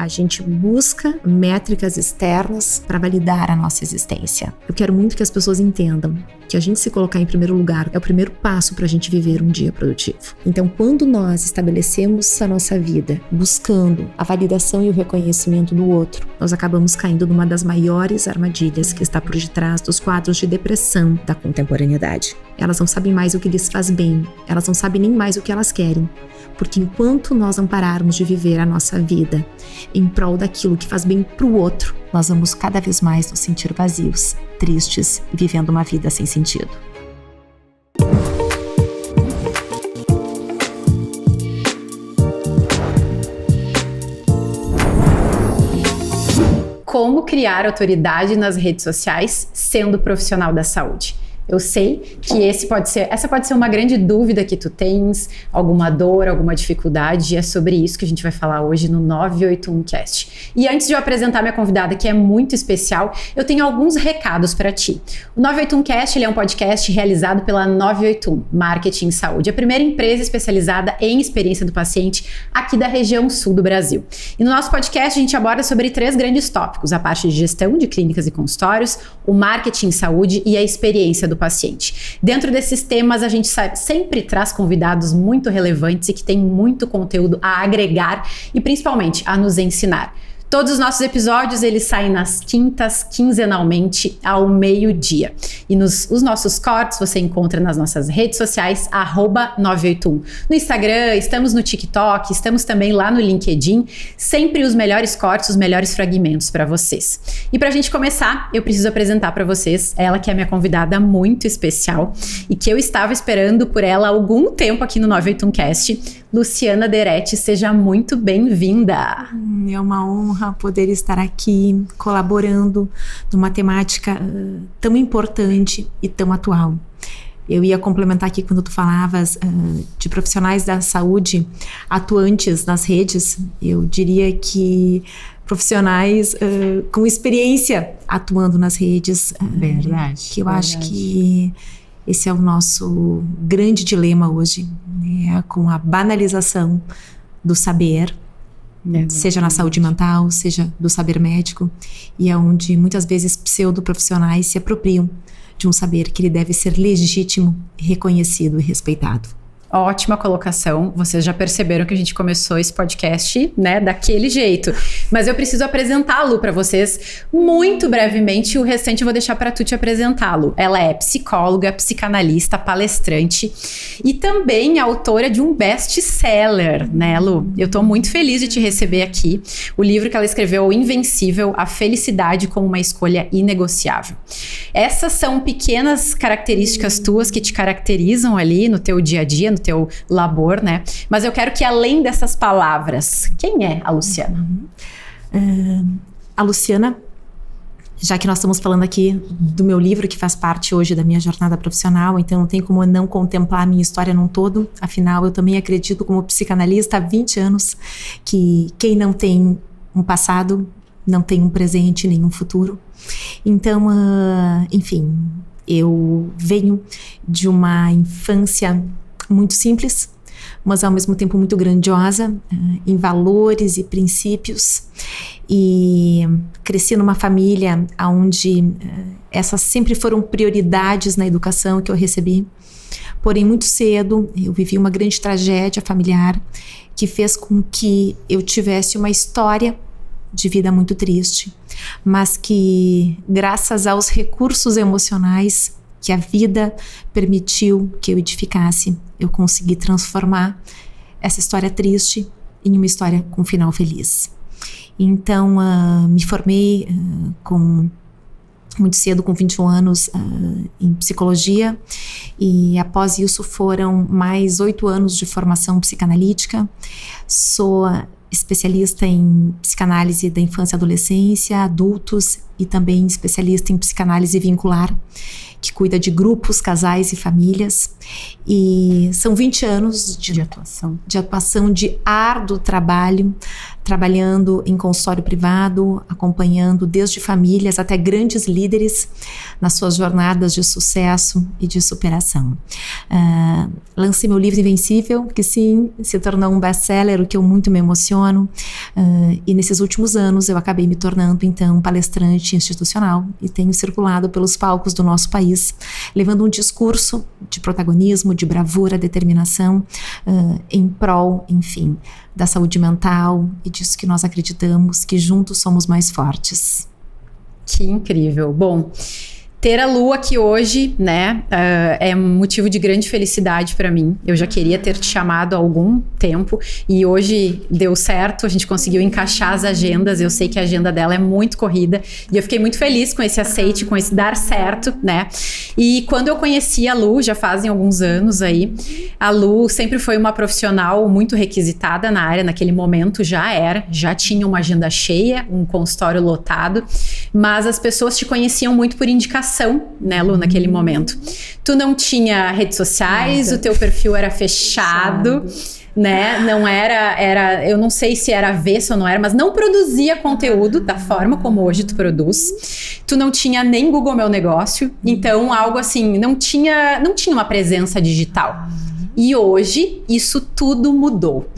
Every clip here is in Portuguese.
A gente busca métricas externas para validar a nossa existência. Eu quero muito que as pessoas entendam que a gente se colocar em primeiro lugar é o primeiro passo para a gente viver um dia produtivo. Então, quando nós estabelecemos a nossa vida buscando a validação e o reconhecimento do outro, nós acabamos caindo numa das maiores armadilhas que está por detrás dos quadros de depressão da contemporaneidade. Elas não sabem mais o que lhes faz bem, elas não sabem nem mais o que elas querem, porque enquanto nós não pararmos de viver a nossa vida em prol daquilo que faz bem para o outro, nós vamos cada vez mais nos sentir vazios, tristes e vivendo uma vida sem sentido. Como criar autoridade nas redes sociais sendo profissional da saúde? Eu sei que essa pode ser uma grande dúvida que tu tens, alguma dor, alguma dificuldade, e é sobre isso que a gente vai falar hoje no 981cast. E antes de eu apresentar minha convidada, que é muito especial, eu tenho alguns recados para ti. O 981cast ele é um podcast realizado pela 981 Marketing Saúde, a primeira empresa especializada em experiência do paciente aqui da região sul do Brasil. E no nosso podcast a gente aborda sobre 3 grandes tópicos: a parte de gestão de clínicas e consultórios, o marketing saúde e a experiência do paciente. Dentro desses temas, a gente sempre traz convidados muito relevantes e que têm muito conteúdo a agregar e principalmente a nos ensinar. Todos os nossos episódios, eles saem nas quintas, quinzenalmente, ao meio-dia. E os nossos cortes você encontra nas nossas redes sociais, @981. No Instagram, estamos no TikTok, estamos também lá no LinkedIn. Sempre os melhores cortes, os melhores fragmentos para vocês. E para a gente começar, eu preciso apresentar para vocês ela que é minha convidada muito especial e que eu estava esperando por ela há algum tempo aqui no 981cast. Luciana Deretti, seja muito bem-vinda. É uma honra poder estar aqui colaborando numa temática tão importante e tão atual. Eu ia complementar aqui quando tu falavas de profissionais da saúde atuantes nas redes. Eu diria que profissionais com experiência atuando nas redes. Verdade. Que eu acho que esse é o nosso grande dilema hoje, né? Com a banalização do saber, seja na saúde mental, seja do saber médico, e é onde muitas vezes pseudoprofissionais se apropriam de um saber que ele deve ser legítimo, reconhecido e respeitado. Ótima colocação. Vocês já perceberam que a gente começou esse podcast, né, daquele jeito. Mas eu preciso apresentá-lo para vocês muito brevemente. O restante eu vou deixar para tu te apresentá-lo. Ela é psicóloga, psicanalista, palestrante e também autora de um best-seller, né, Lu? Eu tô muito feliz de te receber aqui. O livro que ela escreveu, O Invencível, A Felicidade como uma Escolha Inegociável. Essas são pequenas características tuas que te caracterizam ali no teu dia a dia, no teu labor, né? Mas eu quero que, além dessas palavras, quem é a Luciana? A Luciana, já que nós estamos falando aqui do meu livro, que faz parte hoje da minha jornada profissional, então não tem como não contemplar a minha história num todo. Afinal, eu também acredito, como psicanalista há 20 anos, que quem não tem um passado não tem um presente nem um futuro. Então, enfim, eu venho de uma infância muito simples, mas ao mesmo tempo muito grandiosa, em valores e princípios, e cresci numa família onde essas sempre foram prioridades na educação que eu recebi. Porém, muito cedo eu vivi uma grande tragédia familiar que fez com que eu tivesse uma história de vida muito triste, mas que, graças aos recursos emocionais que a vida permitiu que eu edificasse, eu consegui transformar essa história triste em uma história com um final feliz. Então, me formei muito cedo, com 21 anos, em psicologia, e após isso foram mais 8 anos de formação psicanalítica. Sou especialista em psicanálise da infância e adolescência, adultos, e também especialista em psicanálise vincular, que cuida de grupos, casais e famílias. E são 20 anos de atuação, de árduo trabalho, trabalhando em consultório privado, acompanhando desde famílias até grandes líderes nas suas jornadas de sucesso e de superação. Lancei meu livro Invencível, que sim, se tornou um best-seller, o que eu muito me emociono. leciono, e nesses últimos anos eu acabei me tornando então palestrante institucional e tenho circulado pelos palcos do nosso país, levando um discurso de protagonismo, de bravura, determinação, em prol, enfim, da saúde mental e disso que nós acreditamos, que juntos somos mais fortes. Que incrível. Bom, ter a Lu aqui hoje, né, é um motivo de grande felicidade para mim. Eu já queria ter te chamado há algum tempo e hoje deu certo, a gente conseguiu encaixar as agendas. Eu sei que a agenda dela é muito corrida e eu fiquei muito feliz com esse aceite, com esse dar certo, né? E quando eu conheci a Lu, já fazem alguns anos aí, a Lu sempre foi uma profissional muito requisitada na área, naquele momento já tinha uma agenda cheia, um consultório lotado, mas as pessoas te conheciam muito por indicação, né, Lu, naquele momento. Tu não tinha redes sociais, o teu perfil era fechado, né? Não era, eu não sei se era avesso ou não era, mas não produzia conteúdo da forma como hoje tu produz. Tu não tinha nem Google Meu Negócio, então algo assim, não tinha uma presença digital. E hoje isso tudo mudou.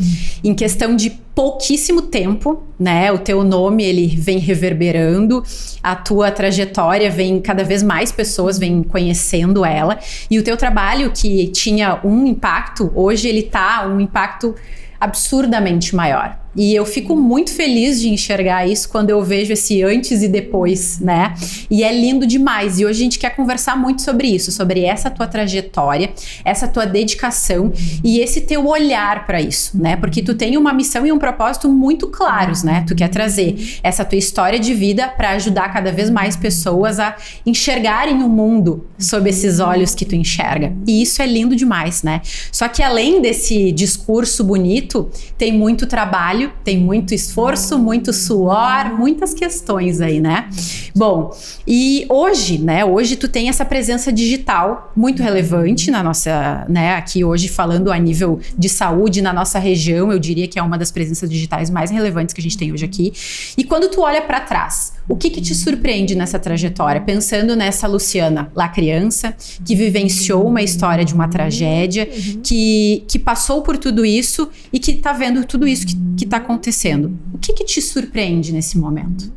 Em questão de pouquíssimo tempo, né? O teu nome, ele vem reverberando, a tua trajetória vem, cada vez mais pessoas vêm conhecendo ela, e o teu trabalho, que tinha um impacto, hoje ele tá um impacto absurdamente maior. E eu fico muito feliz de enxergar isso quando eu vejo esse antes e depois, né? E é lindo demais. E hoje a gente quer conversar muito sobre isso, sobre essa tua trajetória, essa tua dedicação e esse teu olhar para isso, né? Porque tu tem uma missão e um propósito muito claros, né? Tu quer trazer essa tua história de vida para ajudar cada vez mais pessoas a enxergarem o mundo sob esses olhos que tu enxerga. E isso é lindo demais, né? Só que além desse discurso bonito, tem muito trabalho, tem muito esforço, muito suor, muitas questões aí, né? Bom, e hoje, né? Hoje tu tem essa presença digital muito relevante na nossa, né? Aqui hoje falando a nível de saúde na nossa região, eu diria que é uma das presenças digitais mais relevantes que a gente tem hoje aqui. E quando tu olha para trás, o que te surpreende nessa trajetória? Pensando nessa Luciana, lá criança, que vivenciou uma história de uma tragédia, que passou por tudo isso e que tá vendo tudo isso que tá acontecendo. O que te surpreende nesse momento,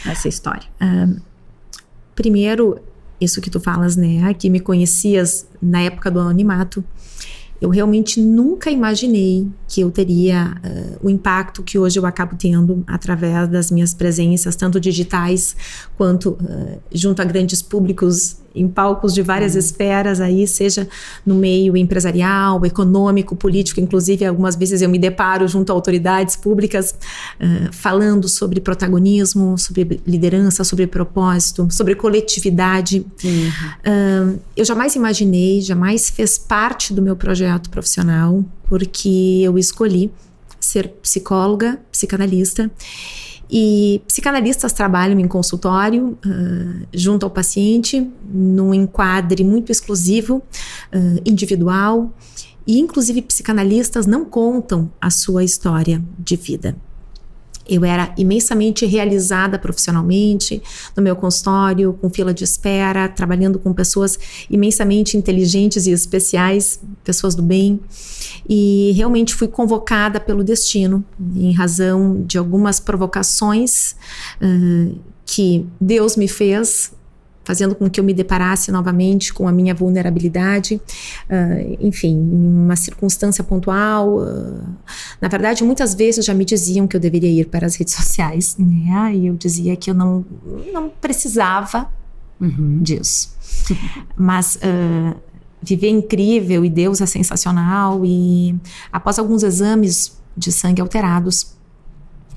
nessa história? Primeiro, isso que tu falas, né? Que me conhecias na época do anonimato. Eu realmente nunca imaginei que eu teria o impacto que hoje eu acabo tendo através das minhas presenças, tanto digitais quanto junto a grandes públicos em palcos de várias esferas aí, seja no meio empresarial, econômico, político. Inclusive, algumas vezes eu me deparo junto a autoridades públicas falando sobre protagonismo, sobre liderança, sobre propósito, sobre coletividade. Eu jamais imaginei, jamais fez parte do meu projeto profissional, porque eu escolhi ser psicóloga, psicanalista. E psicanalistas trabalham em consultório, junto ao paciente, num enquadre muito exclusivo, individual. E, inclusive, psicanalistas não contam a sua história de vida. Eu era imensamente realizada profissionalmente no meu consultório, com fila de espera, trabalhando com pessoas imensamente inteligentes e especiais, pessoas do bem. E realmente fui convocada pelo destino, em razão de algumas provocações que Deus me fez, fazendo com que eu me deparasse novamente com a minha vulnerabilidade, enfim, em uma circunstância pontual. Na verdade, muitas vezes já me diziam que eu deveria ir para as redes sociais, né? E eu dizia que eu não precisava disso. Mas viver é incrível e Deus é sensacional. E após alguns exames de sangue alterados,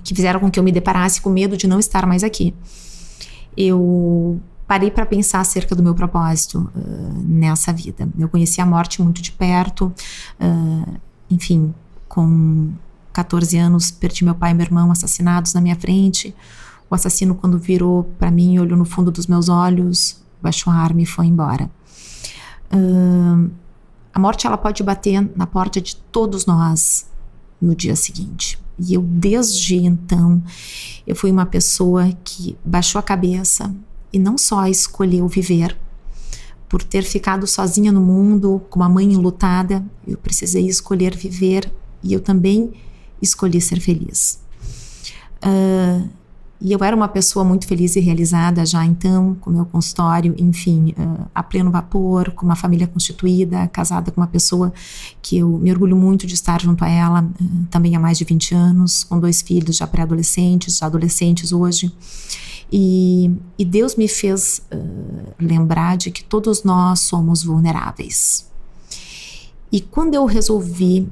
que fizeram com que eu me deparasse com medo de não estar mais aqui, eu parei para pensar acerca do meu propósito nessa vida. Eu conheci a morte muito de perto. Enfim, com 14 anos, perdi meu pai e meu irmão assassinados na minha frente. O assassino, quando virou para mim, olhou no fundo dos meus olhos, baixou a arma e foi embora. A morte, ela pode bater na porta de todos nós no dia seguinte. E eu, desde então, eu fui uma pessoa que baixou a cabeça e não só escolheu viver. Por ter ficado sozinha no mundo, com uma mãe enlutada, eu precisei escolher viver, e eu também escolhi ser feliz. E eu era uma pessoa muito feliz e realizada já então, com meu consultório, enfim, a pleno vapor, com uma família constituída, casada com uma pessoa que eu me orgulho muito de estar junto a ela, também há mais de 20 anos, com 2 filhos já pré-adolescentes, já adolescentes hoje. E Deus me fez lembrar de que todos nós somos vulneráveis. E quando eu resolvi,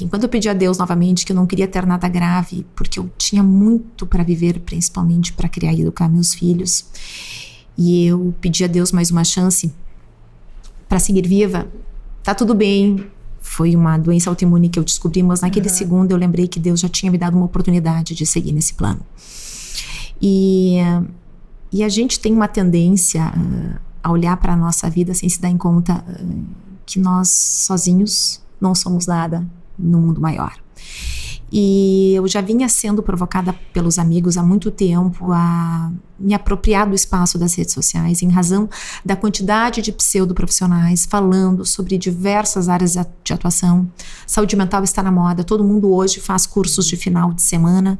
quando eu pedi a Deus novamente que eu não queria ter nada grave, porque eu tinha muito para viver, principalmente para criar e educar meus filhos, e eu pedi a Deus mais uma chance para seguir viva, tá tudo bem, foi uma doença autoimune que eu descobri, mas naquele segundo eu lembrei que Deus já tinha me dado uma oportunidade de seguir nesse plano. E a gente tem uma tendência a olhar para a nossa vida sem se dar em conta que nós sozinhos não somos nada no mundo maior. E eu já vinha sendo provocada pelos amigos há muito tempo a me apropriar do espaço das redes sociais em razão da quantidade de pseudoprofissionais falando sobre diversas áreas de atuação. Saúde mental está na moda, todo mundo hoje faz cursos de final de semana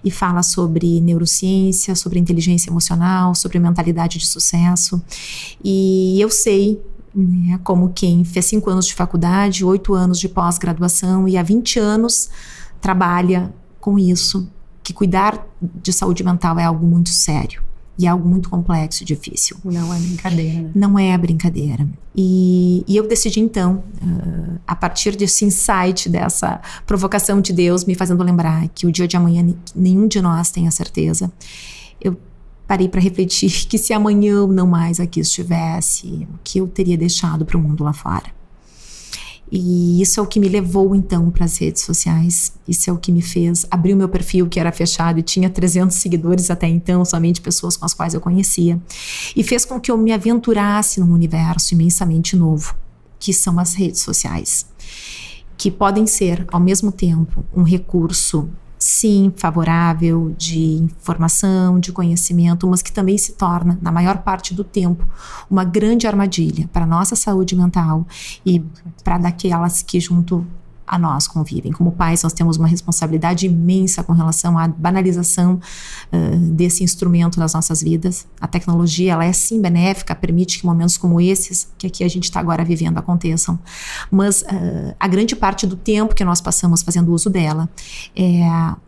e fala sobre neurociência, sobre inteligência emocional, sobre mentalidade de sucesso. E eu sei, como quem fez 5 anos de faculdade, 8 anos de pós-graduação e há 20 anos trabalha com isso, que cuidar de saúde mental é algo muito sério e é algo muito complexo e difícil. Não é brincadeira, né? Não é brincadeira. E eu decidi então, a partir desse insight, dessa provocação de Deus me fazendo lembrar que o dia de amanhã nenhum de nós tem a certeza, eu parei para refletir que se amanhã eu não mais aqui estivesse, o que eu teria deixado para o mundo lá fora. E isso é o que me levou então para as redes sociais, isso é o que me fez abrir o meu perfil, que era fechado e tinha 300 seguidores até então, somente pessoas com as quais eu conhecia, e fez com que eu me aventurasse num universo imensamente novo, que são as redes sociais, que podem ser ao mesmo tempo um recurso, sim, favorável, de informação, de conhecimento, mas que também se torna, na maior parte do tempo, uma grande armadilha para a nossa saúde mental e para daquelas que junto a nós convivem. Como pais, nós temos uma responsabilidade imensa com relação à banalização desse instrumento nas nossas vidas. A tecnologia, ela é sim benéfica, permite que momentos como esses, que aqui a gente está agora vivendo, aconteçam. Mas a grande parte do tempo que nós passamos fazendo uso dela é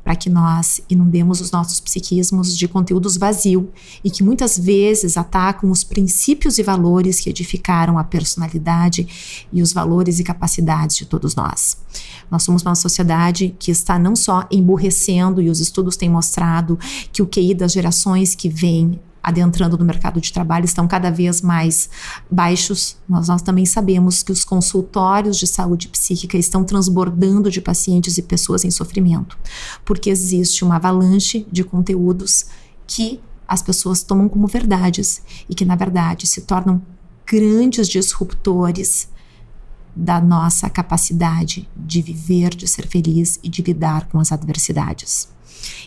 para que nós inundemos os nossos psiquismos de conteúdos vazios e que muitas vezes atacam os princípios e valores que edificaram a personalidade e os valores e capacidades de todos nós. Nós somos uma sociedade que está não só emburrecendo, e os estudos têm mostrado que o QI das gerações que vêm adentrando no mercado de trabalho estão cada vez mais baixos. Nós também sabemos que os consultórios de saúde psíquica estão transbordando de pacientes e pessoas em sofrimento, porque existe uma avalanche de conteúdos que as pessoas tomam como verdades e que, na verdade, se tornam grandes disruptores da nossa capacidade de viver, de ser feliz e de lidar com as adversidades.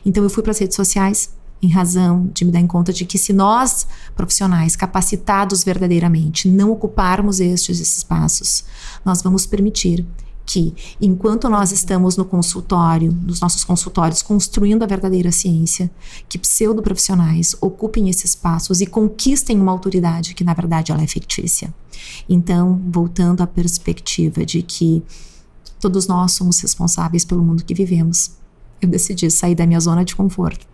Então eu fui para as redes sociais em razão de me dar em conta de que se nós, profissionais capacitados verdadeiramente, não ocuparmos estes espaços, nós vamos permitir que, enquanto nós estamos no consultório, nos nossos consultórios, construindo a verdadeira ciência, que pseudoprofissionais ocupem esses espaços e conquistem uma autoridade que, na verdade, ela é fictícia. Então, voltando à perspectiva de que todos nós somos responsáveis pelo mundo que vivemos, eu decidi sair da minha zona de conforto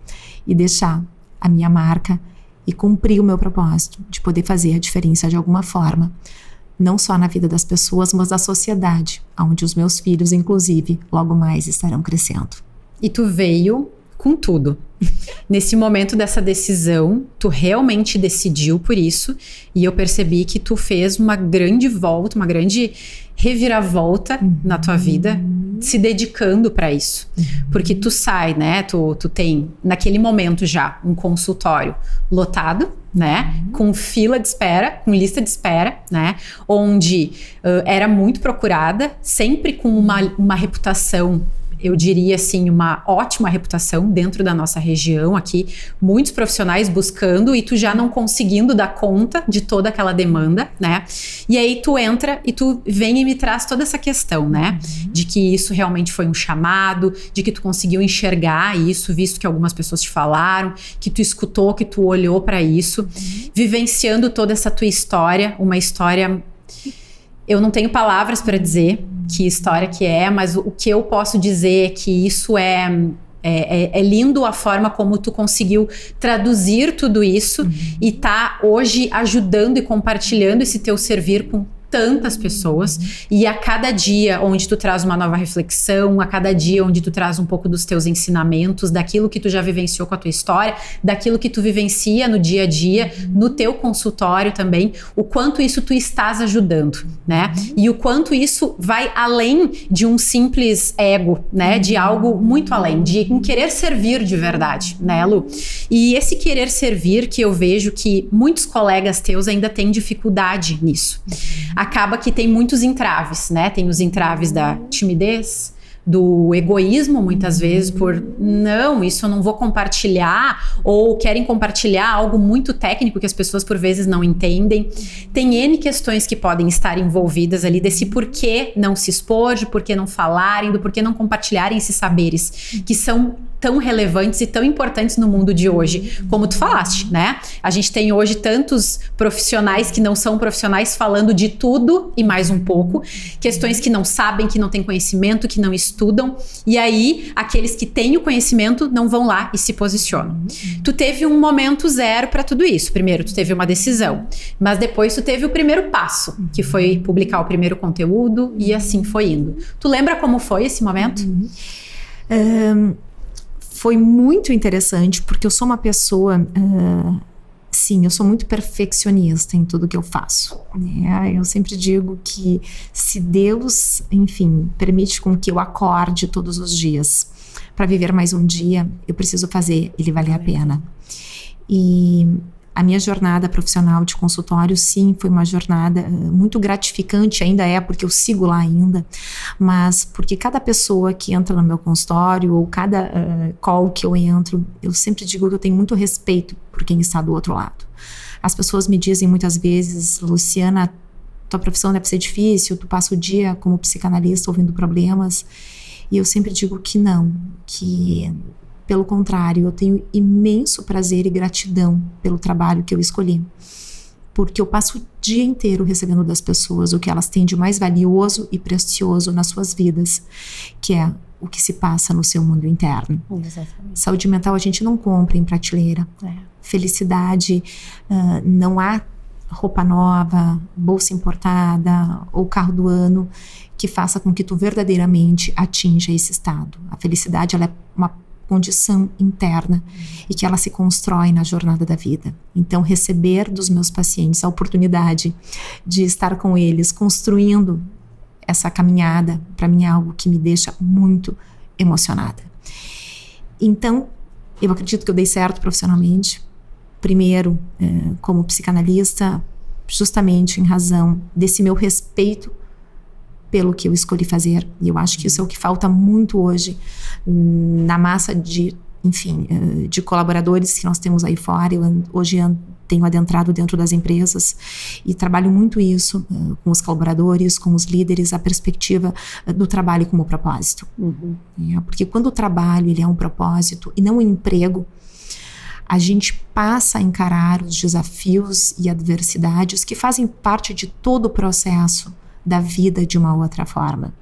e deixar a minha marca e cumprir o meu propósito de poder fazer a diferença de alguma forma, não só na vida das pessoas, mas da sociedade, onde os meus filhos, inclusive, logo mais estarão crescendo. E tu veio com tudo. Nesse momento dessa decisão, tu realmente decidiu por isso, e eu percebi que tu fez uma grande volta, uma grande reviravolta na tua vida, se dedicando para isso. Porque tu sai, né? Tu tem, naquele momento já, um consultório lotado, né? Com fila de espera, com lista de espera, né? Onde era muito procurada, sempre com uma reputação eu diria assim, uma ótima reputação dentro da nossa região aqui, muitos profissionais buscando e tu já não conseguindo dar conta de toda aquela demanda, né? E aí tu entra e tu vem e me traz toda essa questão, né? De que isso realmente foi um chamado, de que tu conseguiu enxergar isso, visto que algumas pessoas te falaram, que tu escutou, que tu olhou para isso, vivenciando toda essa tua história, uma história... Eu não tenho palavras para dizer que história que é, mas o que eu posso dizer é que isso é lindo a forma como tu conseguiu traduzir tudo isso e tá hoje ajudando e compartilhando esse teu servir com tantas pessoas, e a cada dia onde tu traz uma nova reflexão, a cada dia onde tu traz um pouco dos teus ensinamentos, daquilo que tu já vivenciou com a tua história, daquilo que tu vivencia no dia a dia, no teu consultório também, o quanto isso tu estás ajudando, né? E o quanto isso vai além de um simples ego, né? De algo muito além, de um querer servir de verdade, né, Lu? E esse querer servir que eu vejo que muitos colegas teus ainda têm dificuldade nisso. Acaba que tem muitos entraves, né? Tem os entraves da timidez, do egoísmo, muitas vezes, por não, isso eu não vou compartilhar, ou querem compartilhar algo muito técnico que as pessoas por vezes não entendem. Tem N questões que podem estar envolvidas ali desse porquê não se expor, de porquê não falarem, do porquê não compartilharem esses saberes que são tão relevantes e tão importantes no mundo de hoje, como tu falaste, né? A gente tem hoje tantos profissionais que não são profissionais falando de tudo e mais um pouco, questões que não sabem, que não têm conhecimento, que não estudam, e aí aqueles que têm o conhecimento não vão lá e se posicionam. Tu teve um momento zero para tudo isso. Primeiro, tu teve uma decisão, mas depois tu teve o primeiro passo, que foi publicar o primeiro conteúdo, e assim foi indo. Tu lembra como foi esse momento? Foi muito interessante, porque eu sou uma pessoa, sim, eu sou muito perfeccionista em tudo que eu faço, né? Eu sempre digo que se Deus, enfim, permite com que eu acorde todos os dias para viver mais um dia, eu preciso fazer ele valer a pena. E a minha jornada profissional de consultório, sim, foi uma jornada muito gratificante, ainda é, porque eu sigo lá ainda, mas porque cada pessoa que entra no meu consultório, ou cada call que eu entro, eu sempre digo que eu tenho muito respeito por quem está do outro lado. As pessoas me dizem muitas vezes, Luciana, tua profissão deve ser difícil, tu passa o dia como psicanalista ouvindo problemas, e eu sempre digo que não, que... Pelo contrário, eu tenho imenso prazer e gratidão pelo trabalho que eu escolhi. Porque eu passo o dia inteiro recebendo das pessoas o que elas têm de mais valioso e precioso nas suas vidas, que é o que se passa no seu mundo interno. Exatamente. Saúde mental a gente não compra em prateleira. Felicidade, não há roupa nova, bolsa importada ou carro do ano que faça com que tu verdadeiramente atinja esse estado. A felicidade, ela é uma condição interna e que ela se constrói na jornada da vida. Então, receber dos meus pacientes a oportunidade de estar com eles construindo essa caminhada, para mim é algo que me deixa muito emocionada. Então, eu acredito que eu dei certo profissionalmente. Primeiro, como psicanalista, justamente em razão desse meu respeito pelo que eu escolhi fazer, e eu acho que isso é o que falta muito hoje na massa de, enfim, de colaboradores que nós temos aí fora. Eu hoje tenho adentrado dentro das empresas e trabalho muito isso com os colaboradores, com os líderes, a perspectiva do trabalho como propósito. Porque quando o trabalho ele é um propósito e não um emprego, a gente passa a encarar os desafios e adversidades que fazem parte de todo o processo da vida de uma outra forma.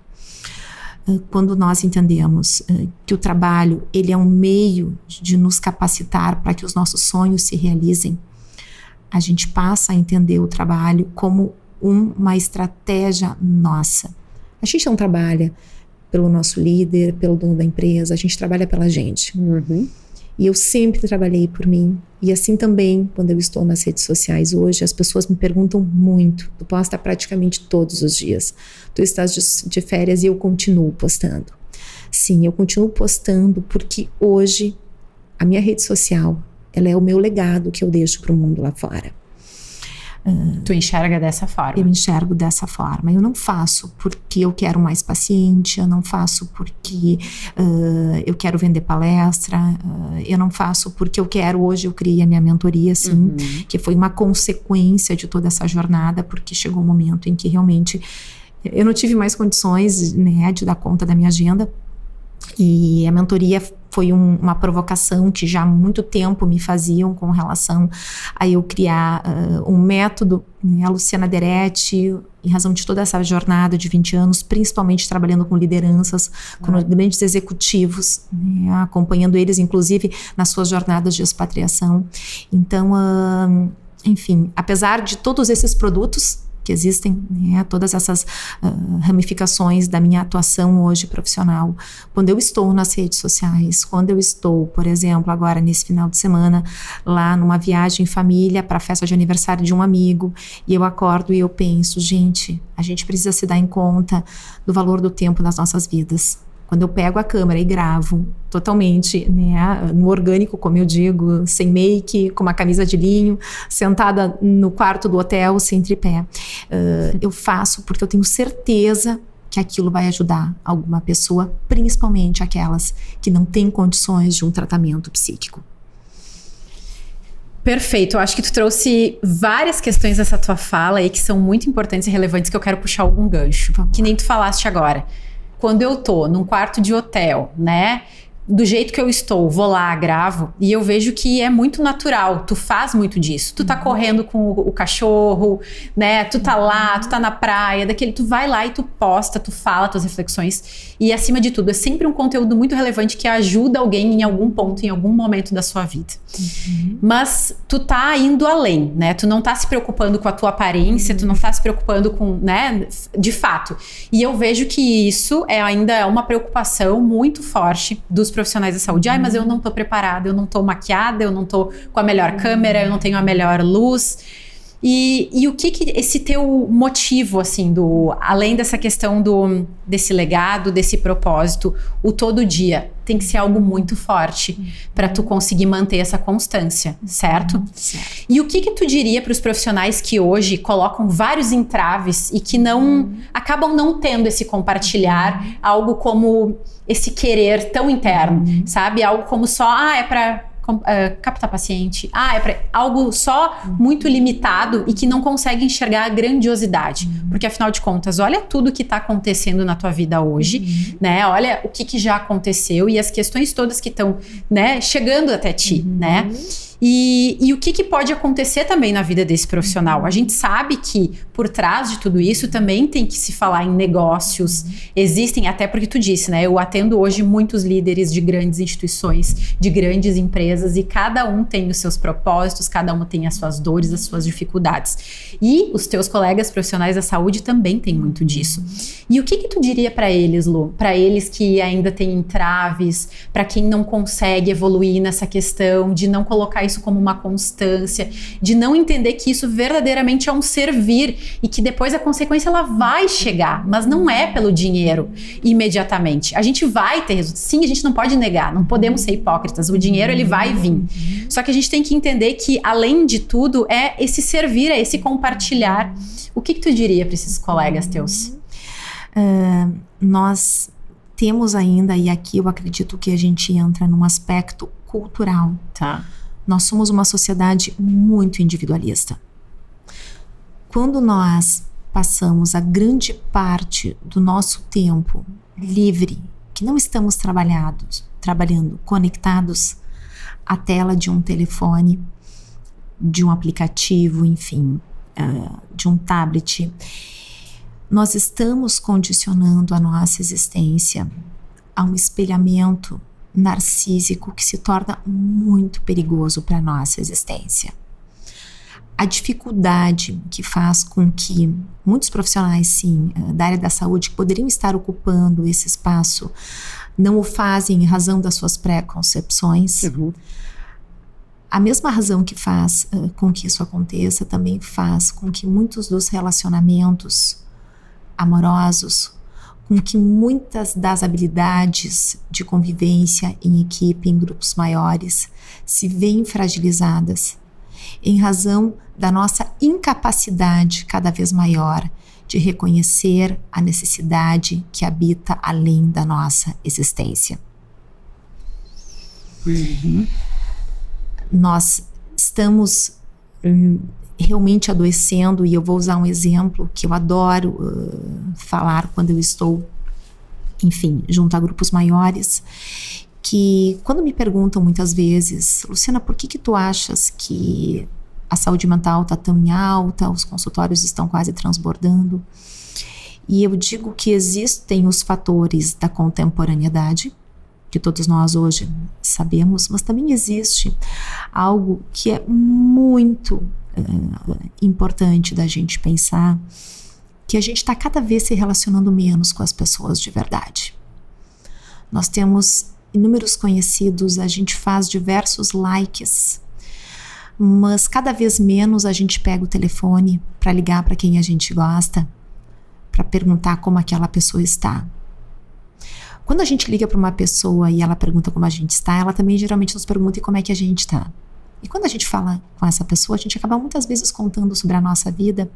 Quando nós entendemos que o trabalho ele é um meio de nos capacitar para que os nossos sonhos se realizem, a gente passa a entender o trabalho como uma estratégia nossa. A gente não trabalha pelo nosso líder, pelo dono da empresa, a gente trabalha pela gente. E eu sempre trabalhei por mim. E assim também, quando eu estou nas redes sociais hoje, as pessoas me perguntam muito. Tu posta praticamente todos os dias. Tu estás de férias e eu continuo postando. Sim, eu continuo postando porque hoje a minha rede social, ela é o meu legado que eu deixo para o mundo lá fora. Tu enxerga dessa forma? Eu enxergo dessa forma. Eu não faço porque eu quero mais paciente, eu não faço porque eu quero vender palestra, eu não faço porque eu quero. Hoje eu criei a minha mentoria, assim, que foi uma consequência de toda essa jornada, porque chegou um momento em que realmente eu não tive mais condições, né, de dar conta da minha agenda. E a mentoria foi uma provocação que já há muito tempo me faziam com relação a eu criar um método, né? A Luciana Deretti, em razão de toda essa jornada de 20 anos, principalmente trabalhando com lideranças, com grandes executivos, né? Acompanhando eles, inclusive, nas suas jornadas de expatriação. Então, enfim, apesar de todos esses produtos que existem, né, todas essas ramificações da minha atuação hoje profissional, quando eu estou nas redes sociais, quando eu estou, por exemplo, agora nesse final de semana, lá numa viagem em família para a festa de aniversário de um amigo, e eu acordo e eu penso, gente, a gente precisa se dar em conta do valor do tempo nas nossas vidas. Quando eu pego a câmera e gravo totalmente, né, no orgânico, como eu digo, sem make, com uma camisa de linho, sentada no quarto do hotel, sem tripé. Eu faço porque eu tenho certeza que aquilo vai ajudar alguma pessoa, principalmente aquelas que não têm condições de um tratamento psíquico. Perfeito, eu acho que tu trouxe várias questões dessa tua fala aí que são muito importantes e relevantes, que eu quero puxar algum gancho, que nem tu falaste agora. Quando eu tô num quarto de hotel, né, do jeito que eu estou, vou lá, gravo, e eu vejo que é muito natural, tu faz muito disso. Tu tá correndo com o cachorro, né, tu tá lá, tu tá na praia, tu vai lá e tu posta, tu fala tuas reflexões, e acima de tudo, é sempre um conteúdo muito relevante que ajuda alguém em algum ponto, em algum momento da sua vida. Mas tu tá indo além, né, tu não tá se preocupando com a tua aparência, tu não tá se preocupando com, né, de fato. E eu vejo que isso ainda é uma preocupação muito forte dos profissionais da saúde. Mas eu não tô preparada, eu não tô maquiada, eu não tô com a melhor câmera, eu não tenho a melhor luz. E o que esse teu motivo, assim, além dessa questão desse legado, desse propósito, o todo dia, tem que ser algo muito forte para tu conseguir manter essa constância, certo? Certo. E o que tu diria para os profissionais que hoje colocam vários entraves e que acabam não tendo esse compartilhar, algo como esse querer tão interno, sabe? Algo como só, é para captar paciente, é para algo só muito limitado e que não consegue enxergar a grandiosidade, porque afinal de contas, olha tudo que está acontecendo na tua vida hoje, né? Olha o que já aconteceu e as questões todas que estão, né, chegando até ti, né? E o que pode acontecer também na vida desse profissional? A gente sabe que por trás de tudo isso também tem que se falar em negócios. Existem, até porque tu disse, né? Eu atendo hoje muitos líderes de grandes instituições, de grandes empresas, e cada um tem os seus propósitos, cada um tem as suas dores, as suas dificuldades. E os teus colegas profissionais da saúde também têm muito disso. E o que tu diria para eles, Lu? Para eles que ainda têm entraves, para quem não consegue evoluir nessa questão de não colocar isso como uma constância, de não entender que isso verdadeiramente é um servir e que depois a consequência ela vai chegar, mas não é pelo dinheiro imediatamente. A gente vai ter resultados. Sim, a gente não pode negar, não podemos ser hipócritas. O dinheiro ele vai vir. Só que a gente tem que entender que além de tudo é esse servir, é esse compartilhar. O que tu diria para esses colegas teus? Nós temos ainda, e aqui eu acredito que a gente entra num aspecto cultural. Tá. Nós somos uma sociedade muito individualista. Quando nós passamos a grande parte do nosso tempo livre, que não estamos trabalhando conectados à tela de um telefone, de um aplicativo, enfim, de um tablet, nós estamos condicionando a nossa existência a um espelhamento narcísico que se torna muito perigoso para a nossa existência. A dificuldade que faz com que muitos profissionais, sim, da área da saúde, que poderiam estar ocupando esse espaço, não o fazem em razão das suas pré-concepções. A mesma razão que faz com que isso aconteça também faz com que muitos dos relacionamentos amorosos, com que muitas das habilidades de convivência em equipe, em grupos maiores, se veem fragilizadas. em razão da nossa incapacidade cada vez maior de reconhecer a necessidade que habita além da nossa existência. Nós estamos realmente adoecendo, e eu vou usar um exemplo que eu adoro falar quando eu estou, enfim, junto a grupos maiores, que quando me perguntam muitas vezes, Luciana, por que tu achas que a saúde mental está tão em alta, os consultórios estão quase transbordando? E eu digo que existem os fatores da contemporaneidade, que todos nós hoje sabemos, mas também existe algo que é muito importante da gente pensar, que a gente está cada vez se relacionando menos com as pessoas de verdade. Nós temos inúmeros conhecidos, a gente faz diversos likes, mas cada vez menos a gente pega o telefone para ligar para quem a gente gosta, para perguntar como aquela pessoa está. Quando a gente liga para uma pessoa e ela pergunta como a gente está, ela também geralmente nos pergunta como é que a gente está. E quando a gente fala com essa pessoa, a gente acaba muitas vezes contando sobre a nossa vida,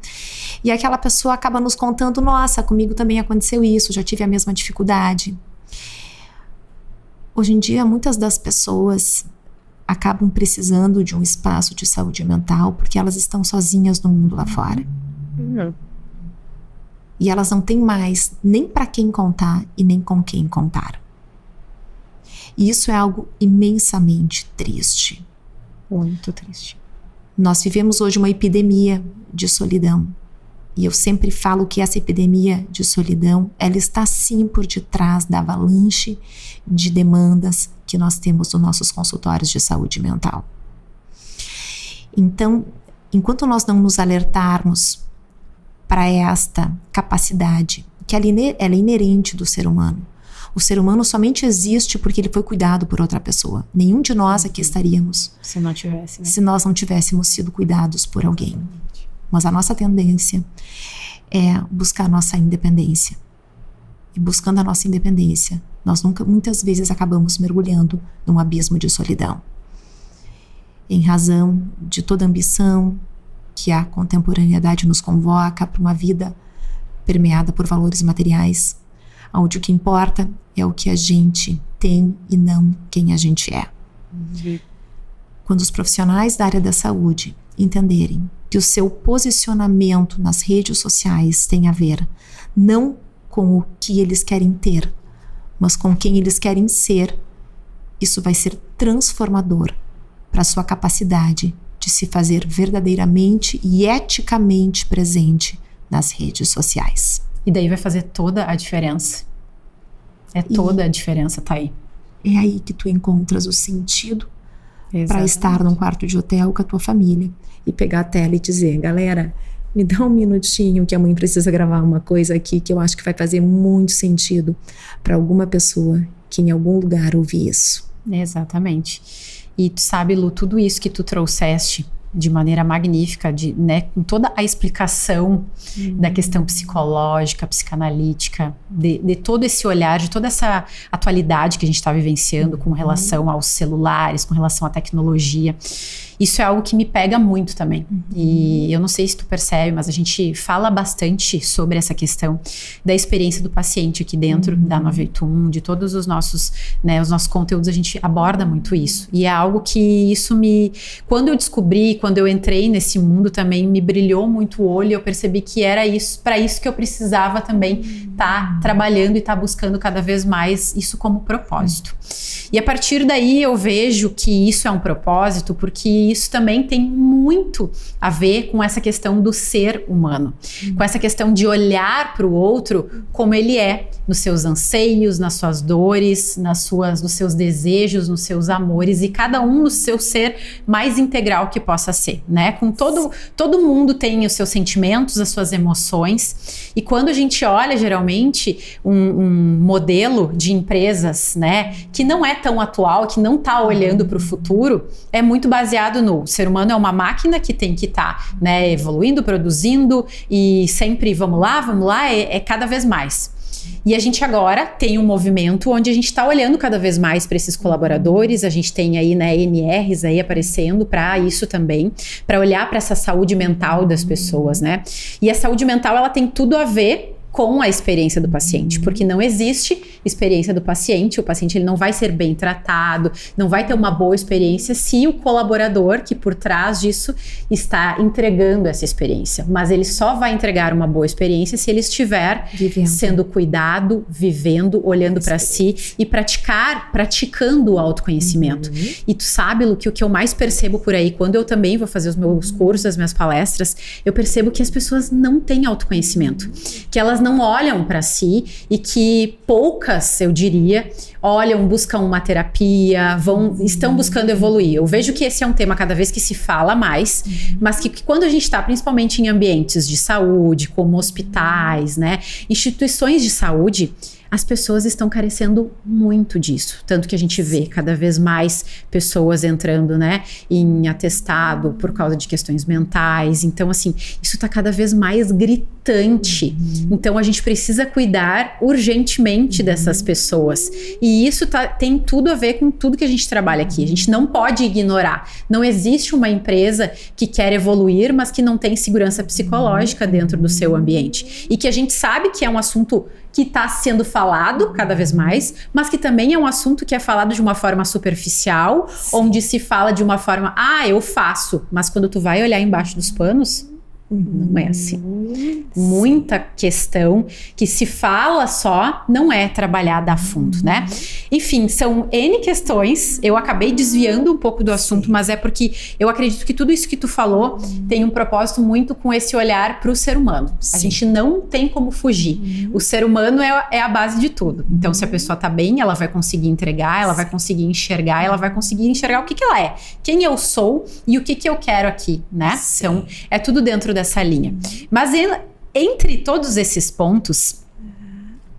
e aquela pessoa acaba nos contando, nossa, comigo também aconteceu isso, já tive a mesma dificuldade. Hoje em dia, muitas das pessoas acabam precisando de um espaço de saúde mental porque elas estão sozinhas no mundo lá fora. E elas não têm mais nem para quem contar e nem com quem contar. E isso é algo imensamente triste. Muito triste. Nós vivemos hoje uma epidemia de solidão. E eu sempre falo que essa epidemia de solidão, ela está sim por detrás da avalanche de demandas que nós temos nos nossos consultórios de saúde mental. Então, enquanto nós não nos alertarmos para esta capacidade, que ela é inerente do ser humano. O ser humano somente existe porque ele foi cuidado por outra pessoa. Nenhum de nós aqui estaríamos se não tivesse, né? Se nós não tivéssemos sido cuidados por alguém. Mas a nossa tendência é buscar a nossa independência. E buscando a nossa independência, nós muitas vezes acabamos mergulhando num abismo de solidão. Em razão de toda a ambição que a contemporaneidade nos convoca para uma vida permeada por valores materiais, onde o que importa é o que a gente tem e não quem a gente é. Quando os profissionais da área da saúde entenderem que o seu posicionamento nas redes sociais tem a ver não com o que eles querem ter, mas com quem eles querem ser, isso vai ser transformador para a sua capacidade de se fazer verdadeiramente e eticamente presente nas redes sociais. E daí vai fazer toda a diferença. Toda a diferença tá aí. É aí que tu encontras o sentido para estar num quarto de hotel com a tua família e pegar a tela e dizer, galera, me dá um minutinho que a mãe precisa gravar uma coisa aqui que eu acho que vai fazer muito sentido para alguma pessoa que em algum lugar ouvir isso. Exatamente. E tu sabe, Lu, tudo isso que tu trouxeste de maneira magnífica, né, com toda a explicação da questão psicológica, psicanalítica, de todo esse olhar, de toda essa atualidade que a gente está vivenciando com relação aos celulares, com relação à tecnologia. Isso é algo que me pega muito também. E eu não sei se tu percebe, mas a gente fala bastante sobre essa questão da experiência do paciente aqui dentro da 981, de todos os nossos, né, os nossos conteúdos, a gente aborda muito isso. E é algo que isso quando eu descobri, quando eu entrei nesse mundo também, me brilhou muito o olho e eu percebi que era isso, para isso que eu precisava também estar trabalhando e estar buscando cada vez mais isso como propósito. E a partir daí eu vejo que isso é um propósito, porque isso também tem muito a ver com essa questão do ser humano, com essa questão de olhar para o outro como ele é, nos seus anseios, nas suas dores, nos seus desejos, nos seus amores, e cada um no seu ser mais integral que possa ser, né? Com todo mundo tem os seus sentimentos, as suas emoções, e quando a gente olha geralmente um modelo de empresas, né, que não é tão atual, que não está olhando para o futuro, é muito baseado no ser humano é uma máquina que tem que estar, né, evoluindo, produzindo e sempre vamos lá, é cada vez mais. E a gente agora tem um movimento onde a gente está olhando cada vez mais para esses colaboradores, a gente tem aí, né, NRs aí aparecendo para isso também, para olhar para essa saúde mental das pessoas, né? E a saúde mental, ela tem tudo a ver com a experiência do paciente, porque não existe experiência do paciente, o paciente ele não vai ser bem tratado, não vai ter uma boa experiência se o colaborador que por trás disso está entregando essa experiência, mas ele só vai entregar uma boa experiência se ele estiver sendo cuidado, vivendo, olhando para si e praticando o autoconhecimento. E tu sabe, Lu, que o que eu mais percebo por aí, quando eu também vou fazer os meus cursos, as minhas palestras, eu percebo que as pessoas não têm autoconhecimento, que elas não olham para si e que poucas, eu diria, buscam uma terapia, estão buscando evoluir. Eu vejo que esse é um tema cada vez que se fala mais, mas que quando a gente está principalmente em ambientes de saúde, como hospitais, né, instituições de saúde, as pessoas estão carecendo muito disso. Tanto que a gente vê cada vez mais pessoas entrando, né, em atestado por causa de questões mentais. Então, assim, isso está cada vez mais gritante. Então, a gente precisa cuidar urgentemente dessas pessoas. E isso tem tudo a ver com tudo que a gente trabalha aqui. A gente não pode ignorar. Não existe uma empresa que quer evoluir, mas que não tem segurança psicológica dentro do seu ambiente. E que a gente sabe que é um assunto que está sendo falado cada vez mais, mas que também é um assunto que é falado de uma forma superficial, onde se fala de uma forma, eu faço, mas quando tu vai olhar embaixo dos panos, não é assim. Muita questão que se fala só, não é trabalhada a fundo, né? Enfim, são N questões. Eu acabei desviando um pouco do assunto, mas é porque eu acredito que tudo isso que tu falou tem um propósito muito com esse olhar para o ser humano. A gente não tem como fugir. O ser humano é a base de tudo. Então, se a pessoa tá bem, ela vai conseguir entregar, ela vai conseguir enxergar, ela vai conseguir enxergar o que ela é, quem eu sou e o que eu quero aqui, né? Então, é tudo dentro dessa linha. Mas entre todos esses pontos,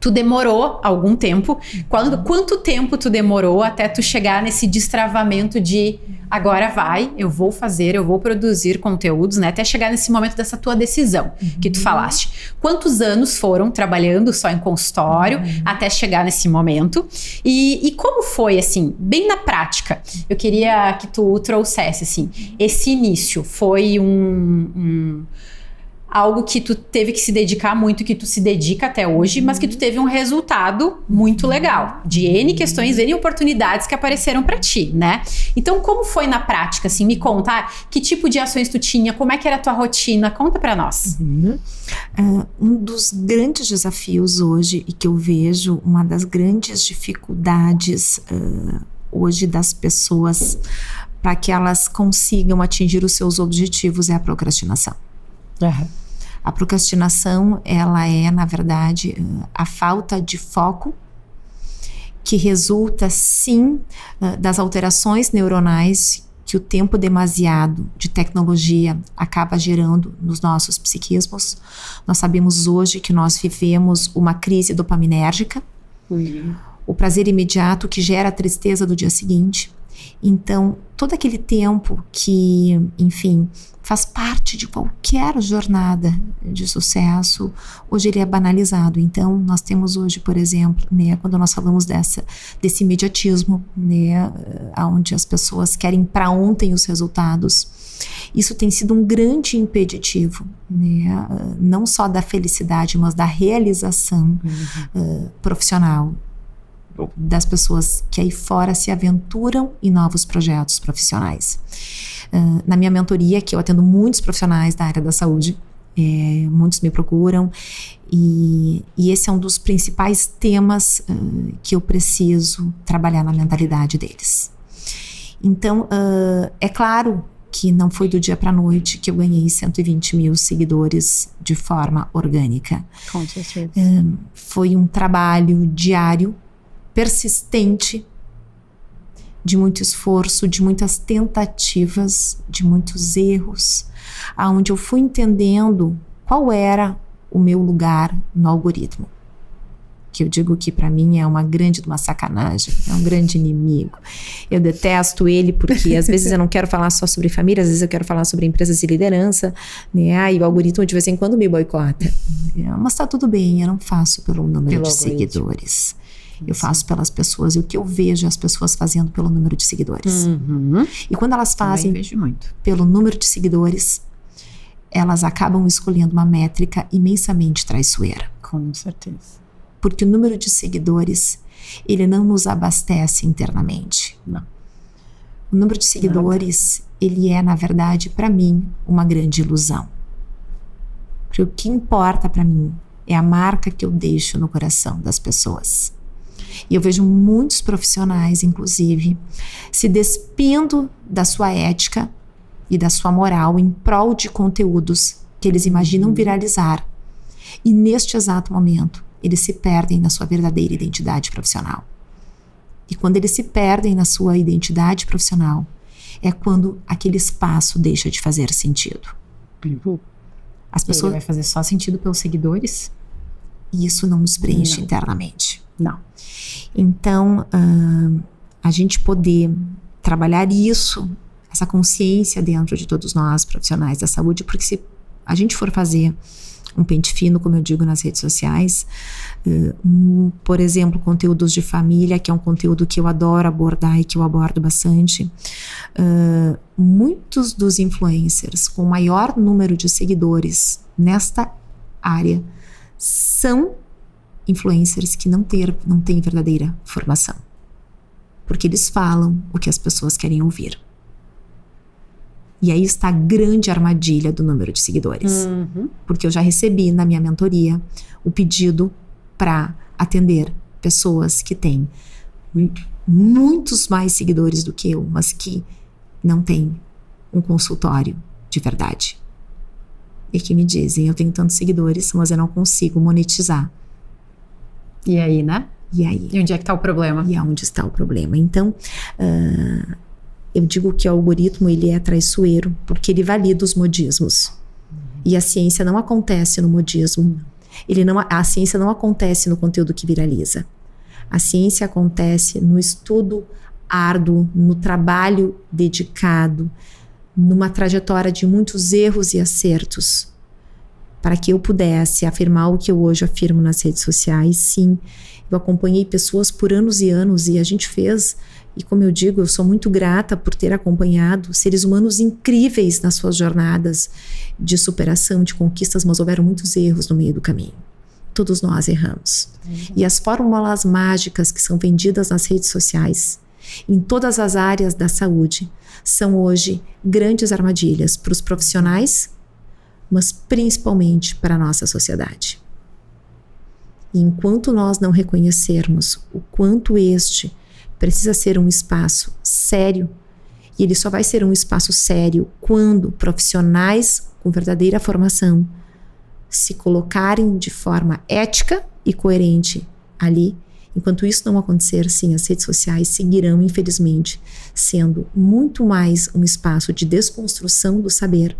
tu demorou algum tempo. Quanto tempo tu demorou até tu chegar nesse destravamento de agora eu vou produzir conteúdos, né? Até chegar nesse momento dessa tua decisão que tu falaste. Quantos anos foram trabalhando só em consultório até chegar nesse momento? E como foi, assim, bem na prática? Eu queria que tu trouxesse, assim, esse início. Foi algo que tu teve que se dedicar muito, que tu se dedica até hoje, mas que tu teve um resultado muito legal, de N questões, N oportunidades que apareceram pra ti, né? Então, como foi na prática, assim? Me conta, que tipo de ações tu tinha, como é que era a tua rotina? Conta pra nós. Um dos grandes desafios hoje, e que eu vejo, uma das grandes dificuldades hoje das pessoas para que elas consigam atingir os seus objetivos é a procrastinação. A procrastinação, ela é, na verdade, a falta de foco que resulta, sim, das alterações neuronais que o tempo demasiado de tecnologia acaba gerando nos nossos psiquismos. Nós sabemos hoje que nós vivemos uma crise dopaminérgica, o prazer imediato que gera a tristeza do dia seguinte. Então, todo aquele tempo que, enfim, faz parte de qualquer jornada de sucesso, hoje ele é banalizado. Então, nós temos hoje, por exemplo, né, quando nós falamos desse imediatismo, né, onde as pessoas querem para ontem os resultados, isso tem sido um grande impeditivo, né, não só da felicidade, mas da realização profissional das pessoas que aí fora se aventuram em novos projetos profissionais. Na minha mentoria, que eu atendo muitos profissionais da área da saúde, muitos me procuram, e esse é um dos principais temas que eu preciso trabalhar na mentalidade deles. Então, é claro que não foi do dia para a noite que eu ganhei 120 mil seguidores de forma orgânica. Com certeza. Foi um trabalho diário, persistente, de muito esforço, de muitas tentativas, de muitos erros, aonde eu fui entendendo qual era o meu lugar no algoritmo. que eu digo que para mim é uma sacanagem, é um grande inimigo. Eu detesto ele porque às vezes eu não quero falar só sobre família, às vezes eu quero falar sobre empresas e liderança, né? E o algoritmo de vez em quando me boicota. Mas tá tudo bem, eu não faço pelo número de seguidores. Eu faço pelas pessoas e o que eu vejo as pessoas fazendo pelo número de seguidores. E quando elas fazem pelo número de seguidores, elas acabam escolhendo uma métrica imensamente traiçoeira. Com certeza. Porque o número de seguidores, ele não nos abastece internamente. Não. O número de seguidores, ele é, na verdade, para mim, uma grande ilusão. Porque o que importa para mim é a marca que eu deixo no coração das pessoas. E eu vejo muitos profissionais, inclusive, se despindo da sua ética e da sua moral em prol de conteúdos que eles imaginam viralizar. E neste exato momento, eles se perdem na sua verdadeira identidade profissional. E quando eles se perdem na sua identidade profissional, é quando aquele espaço deixa de fazer sentido. As pessoas... Ele vai fazer só sentido pelos seguidores? E isso não nos preenche internamente. Não. Então, a gente poder trabalhar isso, essa consciência dentro de todos nós, profissionais da saúde, porque se a gente for fazer um pente fino, como eu digo nas redes sociais, por exemplo, conteúdos de família, que é um conteúdo que eu adoro abordar e que eu abordo bastante, muitos dos influencers com maior número de seguidores nesta área são influencers que não têm verdadeira formação, porque eles falam o que as pessoas querem ouvir. E aí está a grande armadilha do número de seguidores. Porque eu já recebi na minha mentoria o pedido para atender pessoas que têm muitos mais seguidores do que eu, mas que não têm um consultório de verdade. E que me dizem, eu tenho tantos seguidores, mas eu não consigo monetizar. E aí, né? E aí? E onde é que está o problema? E aonde está o problema? Então... eu digo que o algoritmo, ele é traiçoeiro porque ele valida os modismos. E a ciência não acontece no modismo. A ciência não acontece no conteúdo que viraliza. A ciência acontece no estudo árduo, no trabalho dedicado, numa trajetória de muitos erros e acertos, para que eu pudesse afirmar o que eu hoje afirmo nas redes sociais. Sim, eu acompanhei pessoas por anos e anos e a gente fez... E como eu digo, eu sou muito grata por ter acompanhado seres humanos incríveis nas suas jornadas de superação, de conquistas, mas houveram muitos erros no meio do caminho. Todos nós erramos. E as fórmulas mágicas que são vendidas nas redes sociais, em todas as áreas da saúde, são hoje grandes armadilhas para os profissionais, mas principalmente para a nossa sociedade. E enquanto nós não reconhecermos o quanto este precisa ser um espaço sério, e ele só vai ser um espaço sério quando profissionais com verdadeira formação se colocarem de forma ética e coerente ali. Enquanto isso não acontecer, sim, as redes sociais seguirão, infelizmente, sendo muito mais um espaço de desconstrução do saber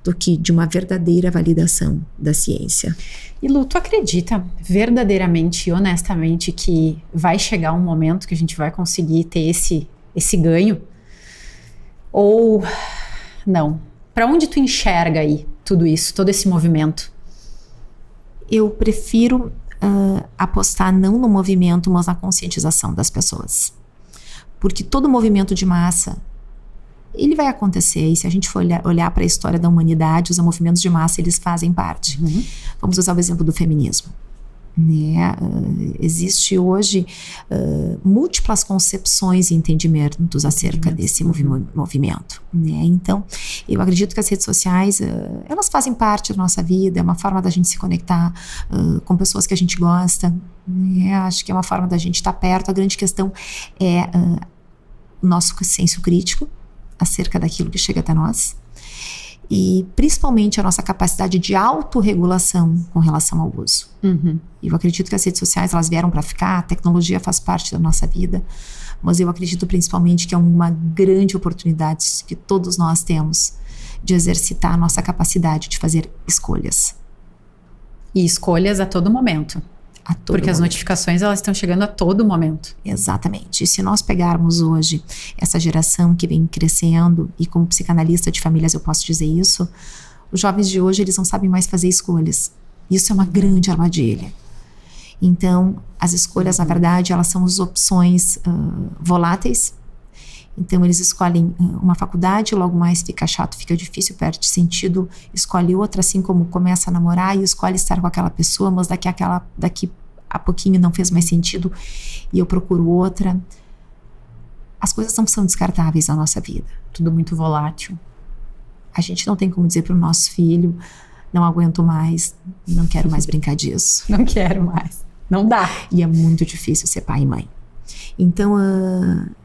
do que de uma verdadeira validação da ciência. E Lu, tu acredita verdadeiramente e honestamente que vai chegar um momento que a gente vai conseguir ter esse ganho? Ou não? Para onde tu enxerga aí tudo isso, todo esse movimento? Eu prefiro apostar não no movimento, mas na conscientização das pessoas. Porque todo movimento de massa, ele vai acontecer, e se a gente for olhar para a história da humanidade, os movimentos de massa, eles fazem parte. Vamos usar o exemplo do feminismo. Né? Existe hoje múltiplas concepções e entendimentos acerca desse movimento. Né? Então, eu acredito que as redes sociais, elas fazem parte da nossa vida, é uma forma da gente se conectar com pessoas que a gente gosta. Né? Acho que é uma forma da gente estar perto. A grande questão é o nosso senso crítico acerca daquilo que chega até nós, e principalmente a nossa capacidade de autorregulação com relação ao uso. Eu acredito que as redes sociais, elas vieram para ficar, a tecnologia faz parte da nossa vida, mas eu acredito principalmente que é uma grande oportunidade que todos nós temos de exercitar a nossa capacidade de fazer escolhas. E escolhas a todo momento. A todo Porque as momento. notificações, elas estão chegando a todo momento. Exatamente. E se nós pegarmos hoje essa geração que vem crescendo, e como psicanalista de famílias eu posso dizer isso, os jovens de hoje, eles não sabem mais fazer escolhas. Isso é uma grande armadilha. Então, as escolhas, na verdade, elas são as opções voláteis. Então, eles escolhem uma faculdade, logo mais fica chato, fica difícil, perde sentido, escolhe outra, assim como começa a namorar e escolhe estar com aquela pessoa, mas daqui a pouquinho não fez mais sentido e eu procuro outra. As coisas não são descartáveis na nossa vida. Tudo muito volátil. A gente não tem como dizer para o nosso filho, não aguento mais, não quero mais brincar disso. Não quero mais. Não dá. E é muito difícil ser pai e mãe. Então,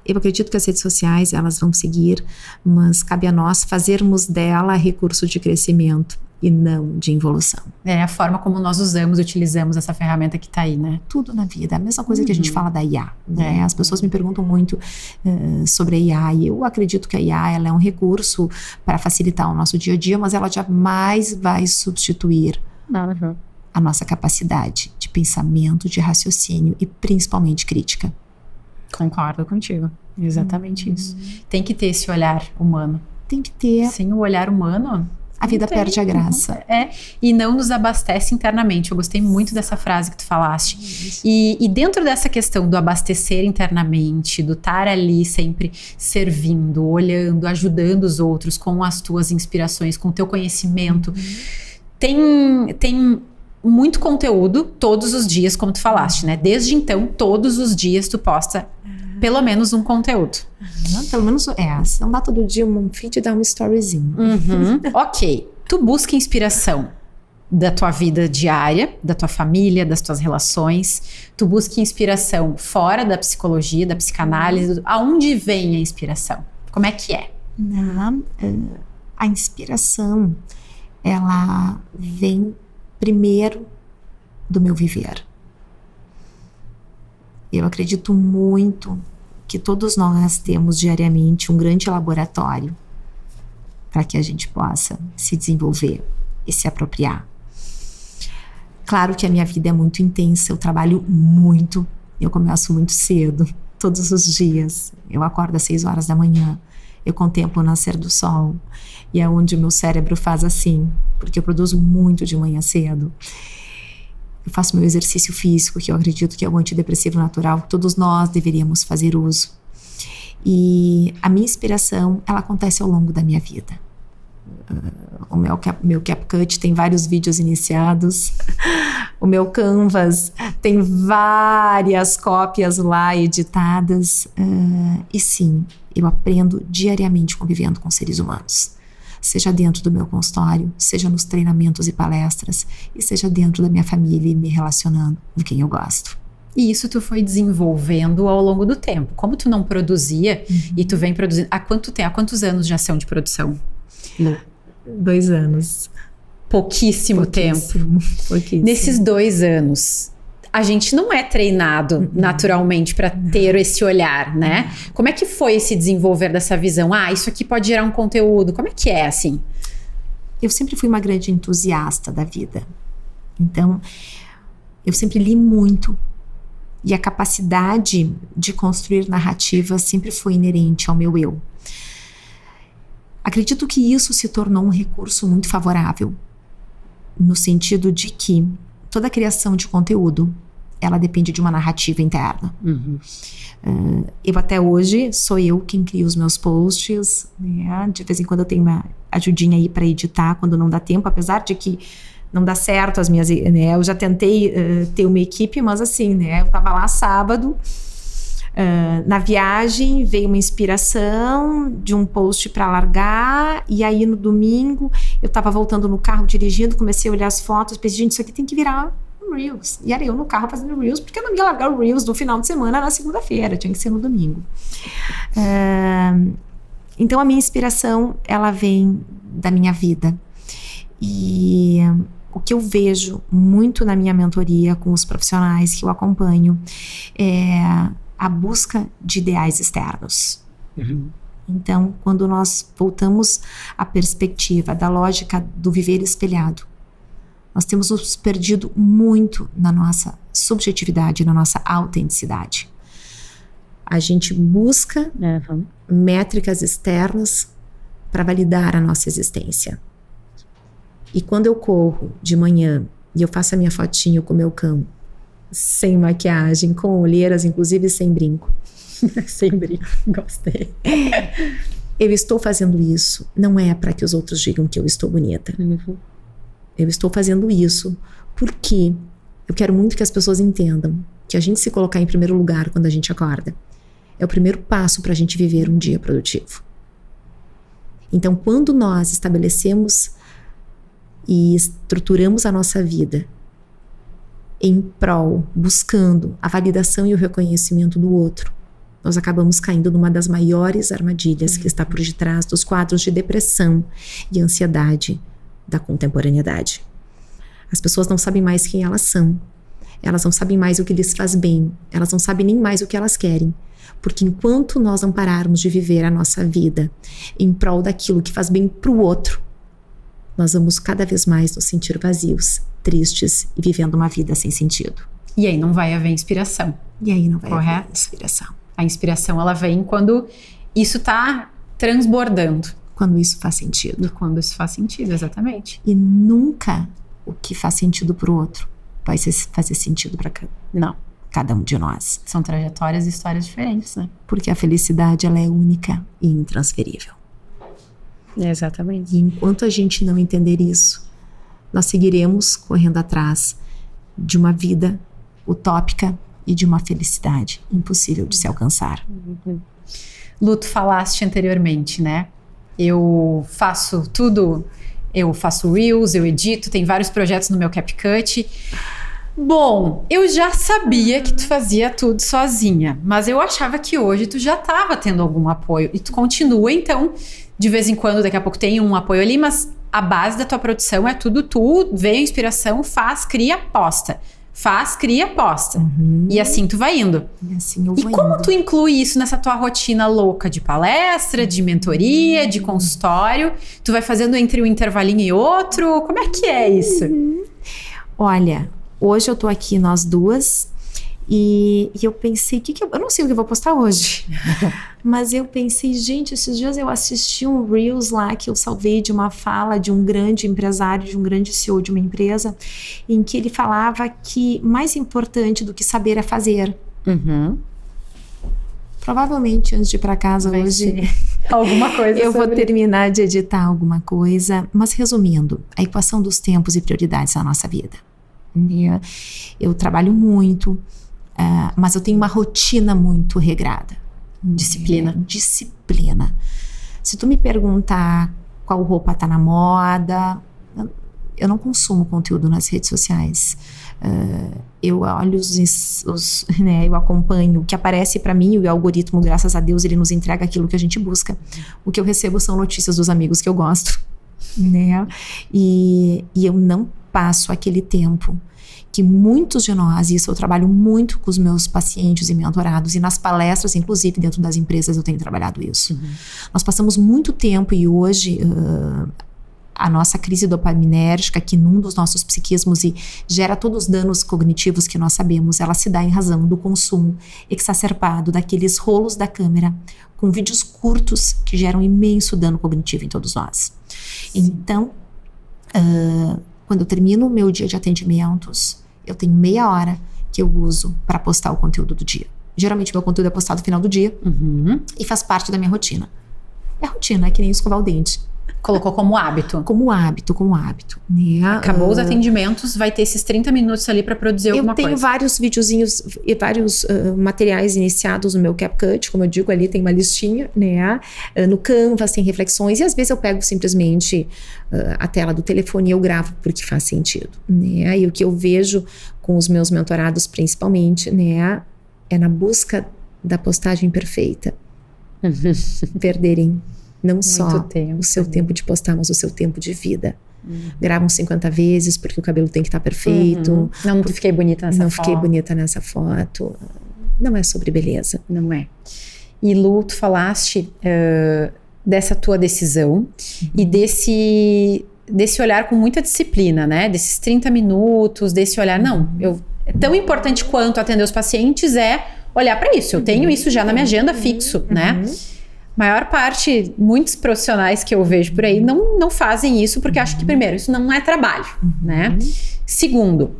eu acredito que as redes sociais, elas vão seguir, mas cabe a nós fazermos dela recurso de crescimento e não de involução. É a forma como nós utilizamos essa ferramenta que está aí, né? Tudo na vida. A mesma coisa que a gente fala da IA. Né? As pessoas me perguntam muito sobre a IA, e eu acredito que a IA ela é um recurso para facilitar o nosso dia a dia, mas ela jamais vai substituir a nossa capacidade de pensamento, de raciocínio e principalmente crítica. Concordo contigo. Exatamente isso. Tem que ter esse olhar humano. Tem que ter. Sem o olhar humano, a vida perde a graça. E não nos abastece internamente. Eu gostei muito dessa frase que tu falaste. E dentro dessa questão do abastecer internamente, do estar ali sempre servindo, olhando, ajudando os outros com as tuas inspirações, com o teu conhecimento, tem muito conteúdo todos os dias, como tu falaste, né? Desde então, todos os dias tu posta pelo menos um conteúdo. Pelo menos se não dá todo dia um feed, dá um storyzinho. Ok. Tu busca inspiração da tua vida diária, da tua família, das tuas relações. Tu busca inspiração fora da psicologia, da psicanálise. Aonde vem a inspiração? Como é que é? A inspiração, ela vem primeiro do meu viver. Eu acredito muito que todos nós temos diariamente um grande laboratório para que a gente possa se desenvolver e se apropriar. Claro que a minha vida é muito intensa, eu trabalho muito, eu começo muito cedo, todos os dias. Eu acordo às 6 horas da manhã, eu contemplo o nascer do sol, e é onde o meu cérebro faz assim, porque eu produzo muito de manhã cedo. Eu faço meu exercício físico, que eu acredito que é o antidepressivo natural, que todos nós deveríamos fazer uso. E a minha inspiração, ela acontece ao longo da minha vida. O meu CapCut tem vários vídeos iniciados. O meu Canvas tem várias cópias lá editadas. E sim, eu aprendo diariamente convivendo com seres humanos. Seja dentro do meu consultório, seja nos treinamentos e palestras, e seja dentro da minha família e me relacionando com quem eu gosto. E isso tu foi desenvolvendo ao longo do tempo. Como tu não produzia, e tu vem produzindo... Há quantos anos já são de produção, Lu? 2 anos. Pouquíssimo tempo. Pouquíssimo. Nesses 2 anos, a gente não é treinado naturalmente para ter esse olhar, né? Como é que foi esse desenvolver dessa visão? Isso aqui pode gerar um conteúdo. Como é que é, assim? Eu sempre fui uma grande entusiasta da vida. Então, eu sempre li muito. E a capacidade de construir narrativas sempre foi inerente ao meu eu. Acredito que isso se tornou um recurso muito favorável, no sentido de que toda a criação de conteúdo, ela depende de uma narrativa interna. Eu até hoje, sou eu quem cria os meus posts, né? De vez em quando eu tenho uma ajudinha aí para editar, quando não dá tempo, apesar de que não dá certo as minhas, né? Eu já tentei ter uma equipe, mas assim, né? Eu tava lá sábado, na viagem, veio uma inspiração de um post para largar, e aí no domingo eu tava voltando no carro dirigindo, comecei a olhar as fotos, pensei, gente, isso aqui tem que virar um Reels. E era eu no carro fazendo Reels, porque eu não ia largar o Reels do final de semana na segunda-feira, tinha que ser no domingo. Então a minha inspiração, ela vem da minha vida. E o que eu vejo muito na minha mentoria com os profissionais que eu acompanho é a busca de ideais externos. Então, quando nós voltamos à perspectiva da lógica do viver espelhado, nós temos nos perdido muito na nossa subjetividade, na nossa autenticidade. A gente busca métricas externas para validar a nossa existência. E quando eu corro de manhã e eu faço a minha fotinho com o meu cão, sem maquiagem, com olheiras, inclusive sem brinco. Sem brinco, gostei. Eu estou fazendo isso, não é para que os outros digam que eu estou bonita. Eu estou fazendo isso porque eu quero muito que as pessoas entendam que a gente se colocar em primeiro lugar quando a gente acorda é o primeiro passo para a gente viver um dia produtivo. Então, quando nós estabelecemos e estruturamos a nossa vida em prol, buscando a validação e o reconhecimento do outro, nós acabamos caindo numa das maiores armadilhas que está por detrás dos quadros de depressão e ansiedade da contemporaneidade. As pessoas não sabem mais quem elas são, elas não sabem mais o que lhes faz bem, elas não sabem nem mais o que elas querem, porque enquanto nós não pararmos de viver a nossa vida em prol daquilo que faz bem para o outro, nós vamos cada vez mais nos sentir vazios, tristes e vivendo uma vida sem sentido. E aí não vai haver inspiração. E aí não vai haver inspiração. A inspiração, ela vem quando isso tá transbordando. Quando isso faz sentido. E quando isso faz sentido, exatamente. E nunca o que faz sentido pro outro vai fazer sentido para cada um de nós. São trajetórias e histórias diferentes, né? Porque a felicidade, ela é única e intransferível. Exatamente. E enquanto a gente não entender isso, nós seguiremos correndo atrás de uma vida utópica e de uma felicidade impossível de se alcançar. Lu, tu falaste anteriormente, né? Eu faço tudo, eu faço Reels, eu edito, tem vários projetos no meu CapCut. Bom, eu já sabia que tu fazia tudo sozinha, mas eu achava que hoje tu já estava tendo algum apoio. E tu continua, então, de vez em quando, daqui a pouco tem um apoio ali, mas a base da tua produção é tudo tu, vem a inspiração, faz, cria, posta. Faz, cria, posta. E assim tu vai indo. E assim eu vou como indo. tu inclui isso nessa tua rotina louca de palestra, de mentoria, de consultório? Tu vai fazendo entre um intervalinho e outro? Como é que é isso? Olha, hoje eu tô aqui nós duas e eu pensei, eu não sei o que eu vou postar hoje. Mas eu pensei, gente, esses dias eu assisti um Reels lá que eu salvei de uma fala de um grande empresário, de um grande CEO de uma empresa, em que ele falava que mais importante do que saber é fazer. Provavelmente antes de ir para casa vai hoje alguma coisa eu vou terminar de editar alguma coisa. Mas resumindo, a equação dos tempos e prioridades na nossa vida. Eu trabalho muito, mas eu tenho uma rotina muito regrada. Disciplina. Se tu me perguntar qual roupa tá na moda, eu não consumo conteúdo nas redes sociais. Eu olho eu acompanho o que aparece para mim, o algoritmo, graças a Deus, ele nos entrega aquilo que a gente busca. O que eu recebo são notícias dos amigos que eu gosto, né? E eu não passo aquele tempo que muitos de nós, e isso eu trabalho muito com os meus pacientes e mentorados, e nas palestras, inclusive dentro das empresas eu tenho trabalhado isso. Nós passamos muito tempo, e hoje a nossa crise dopaminérgica, que num dos nossos psiquismos e gera todos os danos cognitivos que nós sabemos, ela se dá em razão do consumo exacerbado daqueles rolos da câmera com vídeos curtos que geram imenso dano cognitivo em todos nós. Então, quando eu termino o meu dia de atendimentos, eu tenho meia hora que eu uso para postar o conteúdo do dia. Geralmente meu conteúdo é postado no final do dia e faz parte da minha rotina. É rotina, é que nem escovar o dente. Colocou como hábito. Como hábito. Né? Acabou os atendimentos, vai ter esses 30 minutos ali para produzir alguma coisa. Eu tenho vários videozinhos e vários materiais iniciados no meu CapCut, como eu digo, ali tem uma listinha, né? No Canvas tem reflexões, e às vezes eu pego simplesmente a tela do telefone e eu gravo porque faz sentido, né? E o que eu vejo com os meus mentorados principalmente, né, é na busca da postagem perfeita. Perderem não muito só o seu tempo de postar, mas o seu tempo de vida. Gravam 50 vezes porque o cabelo tem que estar perfeito. Não fiquei bonita nessa foto. Não fiquei bonita nessa foto. Não é sobre beleza. Não é. E Lu, tu falaste dessa tua decisão e desse olhar com muita disciplina, né? Desses 30 minutos, desse olhar, não, tão importante quanto atender os pacientes é olhar para isso. Eu tenho isso já na minha agenda fixo, né? Maior parte, muitos profissionais que eu vejo por aí não fazem isso porque acham que, primeiro, isso não é trabalho, né? Segundo,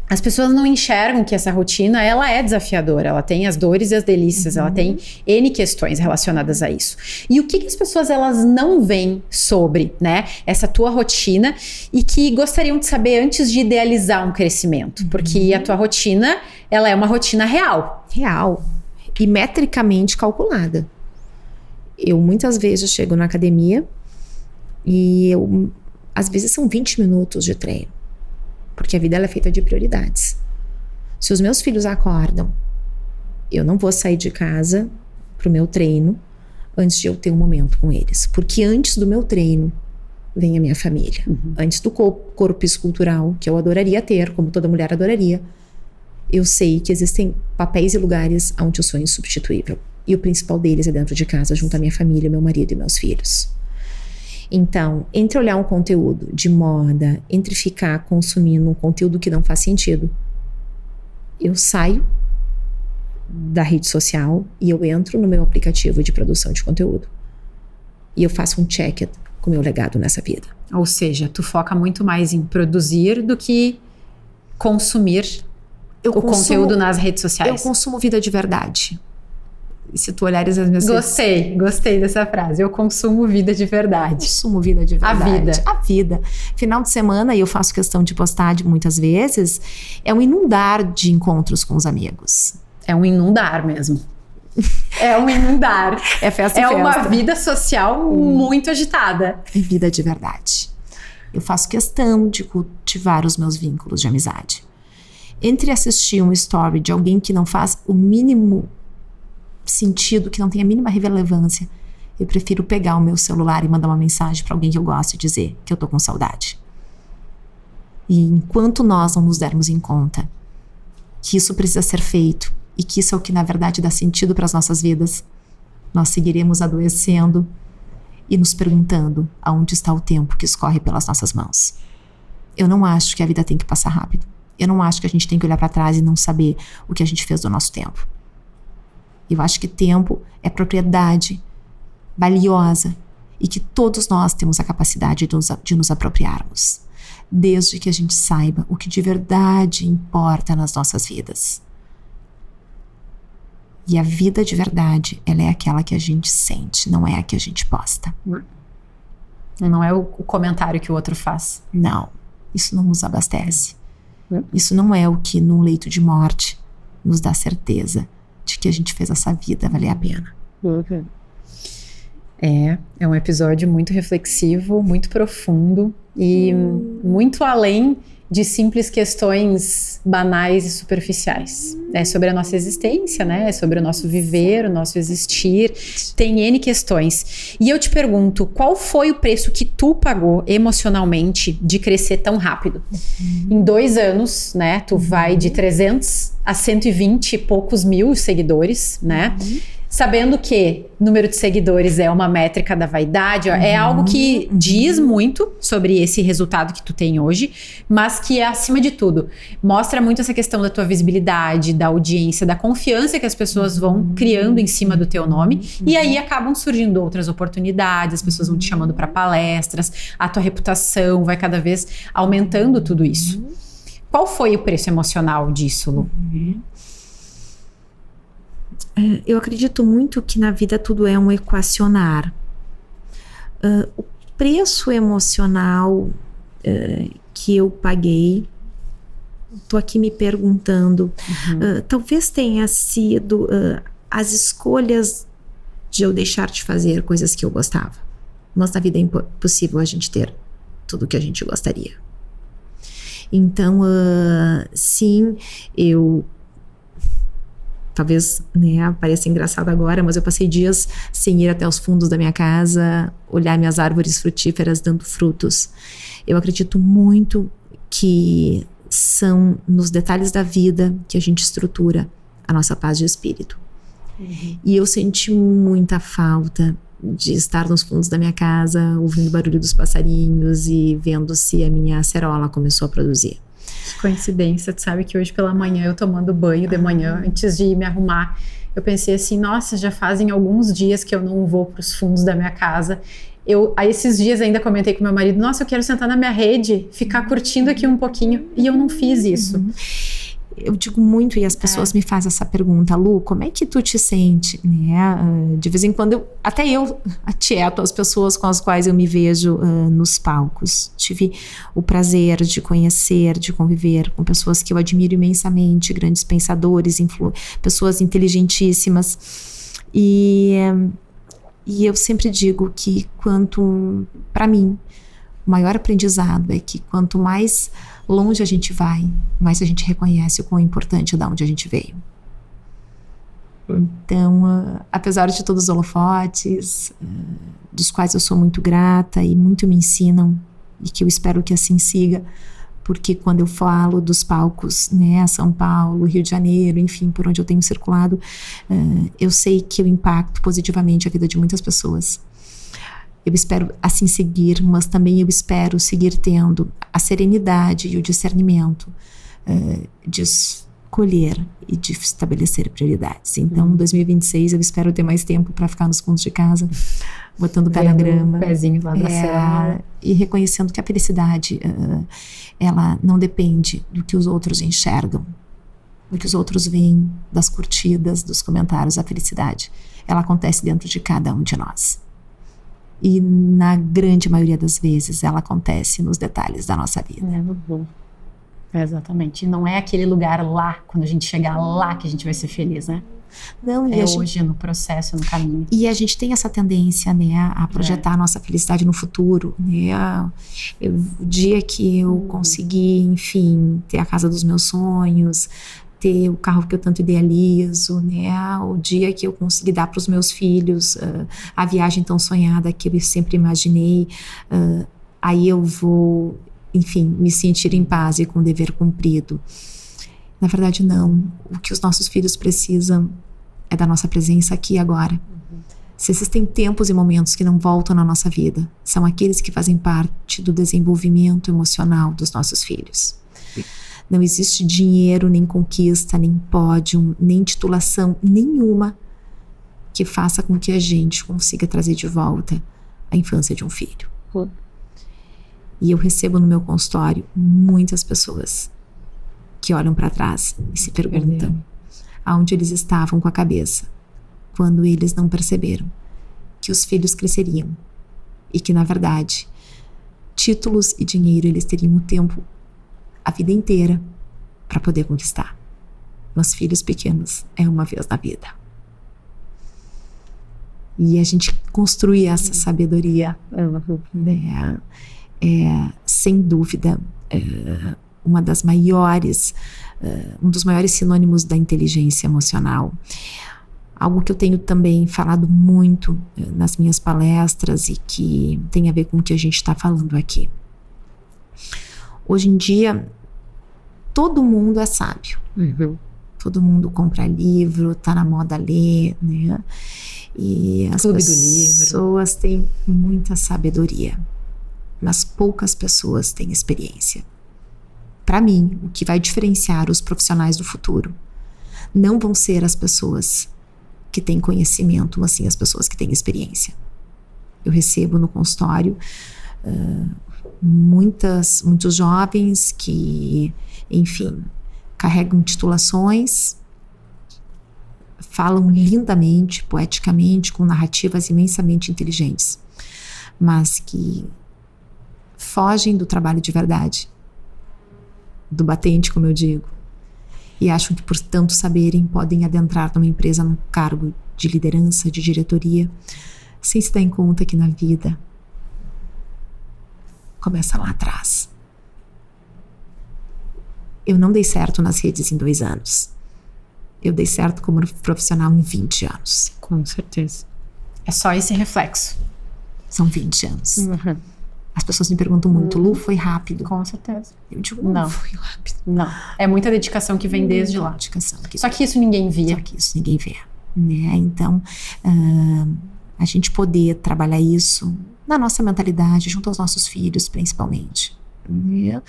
as pessoas não enxergam que essa rotina, ela é desafiadora, ela tem as dores e as delícias, ela tem N questões relacionadas a isso. E o que as pessoas, elas não veem sobre, né, essa tua rotina e que gostariam de saber antes de idealizar um crescimento? Porque a tua rotina, ela é uma rotina real. Real. E metricamente calculada. Eu muitas vezes chego na academia e às vezes são 20 minutos de treino. Porque a vida ela é feita de prioridades. Se os meus filhos acordam, eu não vou sair de casa pro meu treino antes de eu ter um momento com eles. Porque antes do meu treino vem a minha família. Antes do corpo escultural, que eu adoraria ter, como toda mulher adoraria, eu sei que existem papéis e lugares onde eu sou insubstituível. E o principal deles é dentro de casa, junto à minha família, meu marido e meus filhos. Então, entre olhar um conteúdo de moda, entre ficar consumindo um conteúdo que não faz sentido, eu saio da rede social e eu entro no meu aplicativo de produção de conteúdo. E eu faço um check com o meu legado nessa vida. Ou seja, tu foca muito mais em produzir do que consumir conteúdo nas redes sociais. Eu consumo vida de verdade. E se tu olhares as minhas Gostei dessa frase. Eu consumo vida de verdade. Consumo vida de verdade. A vida. Final de semana, e eu faço questão de postar muitas vezes, é um inundar de encontros com os amigos. É um inundar mesmo. É um inundar. É festa e festa. É uma vida social muito agitada. É vida de verdade. Eu faço questão de cultivar os meus vínculos de amizade. Entre assistir um story de alguém que não faz o mínimo sentido, que não tem a mínima relevância, eu prefiro pegar o meu celular e mandar uma mensagem para alguém que eu gosto e dizer que eu tô com saudade. E enquanto nós não nos dermos em conta que isso precisa ser feito e que isso é o que na verdade dá sentido para as nossas vidas, nós seguiremos adoecendo e nos perguntando aonde está o tempo que escorre pelas nossas mãos. Eu não acho que a vida tem que passar rápido. Eu não acho que a gente tem que olhar para trás e não saber o que a gente fez do nosso tempo. Eu acho que tempo é propriedade valiosa e que todos nós temos a capacidade de nos apropriarmos, desde que a gente saiba o que de verdade importa nas nossas vidas. E a vida de verdade, ela é aquela que a gente sente, não é a que a gente posta. Não é o comentário que o outro faz. Não, isso não nos abastece. Isso não é o que num leito de morte nos dá certeza de que a gente fez essa vida valer a pena. É um episódio muito reflexivo, muito profundo e muito além de simples questões banais e superficiais. É sobre a nossa existência, né? É sobre o nosso viver, o nosso existir. Tem N questões. E eu te pergunto, qual foi o preço que tu pagou emocionalmente de crescer tão rápido? Em 2 anos, né? Tu vai de 300 a 120 e poucos mil seguidores, né? Sabendo que número de seguidores é uma métrica da vaidade, é algo que diz muito sobre esse resultado que tu tem hoje, mas que, acima de tudo, mostra muito essa questão da tua visibilidade, da audiência, da confiança que as pessoas vão criando em cima do teu nome, e aí acabam surgindo outras oportunidades, as pessoas vão te chamando para palestras, a tua reputação vai cada vez aumentando tudo isso. Qual foi o preço emocional disso, Lu? Eu acredito muito que na vida tudo é um equacionar. O preço emocional que eu paguei, tô aqui me perguntando, talvez tenha sido as escolhas de eu deixar de fazer coisas que eu gostava. Mas na vida é impossível a gente ter tudo o que a gente gostaria. Então, sim, eu... Talvez, né, pareça engraçado agora, mas eu passei dias sem ir até os fundos da minha casa, olhar minhas árvores frutíferas dando frutos. Eu acredito muito que são nos detalhes da vida que a gente estrutura a nossa paz de espírito. E eu senti muita falta de estar nos fundos da minha casa, ouvindo o barulho dos passarinhos e vendo se a minha acerola começou a produzir. Que coincidência, tu sabe que hoje pela manhã, eu tomando banho de manhã, antes de me arrumar, eu pensei assim, nossa, já fazem alguns dias que eu não vou para os fundos da minha casa. Aí esses dias ainda comentei com meu marido, nossa, eu quero sentar na minha rede, ficar curtindo aqui um pouquinho, e eu não fiz isso. Eu digo muito, e as pessoas me fazem essa pergunta, Lu, como é que tu te sente? Né? De vez em quando, até eu tieto as pessoas com as quais eu me vejo nos palcos. Tive o prazer de conhecer, de conviver com pessoas que eu admiro imensamente, grandes pensadores, pessoas inteligentíssimas. E eu sempre digo que para mim, o maior aprendizado é que quanto mais longe a gente vai, mais a gente reconhece o quão importante é de onde a gente veio. Então, apesar de todos os holofotes, dos quais eu sou muito grata e muito me ensinam, e que eu espero que assim siga, porque quando eu falo dos palcos, né, São Paulo, Rio de Janeiro, enfim, por onde eu tenho circulado, eu sei que eu impacto positivamente a vida de muitas pessoas. Eu espero assim seguir, mas também eu espero seguir tendo a serenidade e o discernimento de escolher e de estabelecer prioridades. Então, em 2026, eu espero ter mais tempo para ficar nos fundos de casa, botando o pé na grama. O pezinho lá da serra. E reconhecendo que a felicidade, ela não depende do que os outros enxergam, do que os outros veem, das curtidas, dos comentários. A felicidade, ela acontece dentro de cada um de nós. E na grande maioria das vezes ela acontece nos detalhes da nossa vida. Exatamente. E não é aquele lugar lá, quando a gente chegar lá, que a gente vai ser feliz, né? Não, hoje, no processo, no caminho. E a gente tem essa tendência, né, a projetar a nossa felicidade no futuro, né? O dia que eu conseguir, enfim, ter a casa dos meus sonhos, ter o carro que eu tanto idealizo, né? O dia que eu conseguir dar para os meus filhos a viagem tão sonhada que eu sempre imaginei, aí eu vou, enfim, me sentir em paz e com o dever cumprido. Na verdade, não. O que os nossos filhos precisam é da nossa presença aqui e agora. Se existem tempos e momentos que não voltam na nossa vida, são aqueles que fazem parte do desenvolvimento emocional dos nossos filhos. Não existe dinheiro, nem conquista, nem pódio, nem titulação nenhuma que faça com que a gente consiga trazer de volta a infância de um filho. E eu recebo no meu consultório muitas pessoas que olham para trás e se perguntam aonde eles estavam com a cabeça quando eles não perceberam que os filhos cresceriam e que, na verdade, títulos e dinheiro eles teriam o tempo, a vida inteira, para poder conquistar. Mas filhos pequenos é uma vez na vida. E a gente construir essa sabedoria sem dúvida, uma das maiores, um dos maiores sinônimos da inteligência emocional. Algo que eu tenho também falado muito nas minhas palestras e que tem a ver com o que a gente está falando aqui. Hoje em dia, todo mundo é sábio. Todo mundo compra livro, tá na moda ler, né? E as pessoas têm muita sabedoria, mas poucas pessoas têm experiência. Para mim, o que vai diferenciar os profissionais do futuro não vão ser as pessoas que têm conhecimento, mas sim as pessoas que têm experiência. Eu recebo no consultório muitos jovens que, enfim, carregam titulações, falam lindamente, poeticamente, com narrativas imensamente inteligentes, mas que fogem do trabalho de verdade, do batente, como eu digo, e acham que por tanto saberem podem adentrar numa empresa num cargo de liderança, de diretoria, sem se dar em conta que na vida começa lá atrás. Eu não dei certo nas redes em 2 anos. Eu dei certo como profissional em 20 anos. Com certeza. É só esse reflexo. São 20 anos. As pessoas me perguntam muito, Lu, foi rápido? Com certeza. Eu digo, não foi rápido. Não. É muita dedicação que vem desde lá. Só que isso ninguém via. Só que isso ninguém vê. Né? Então, a gente poder trabalhar isso na nossa mentalidade, junto aos nossos filhos, principalmente. né?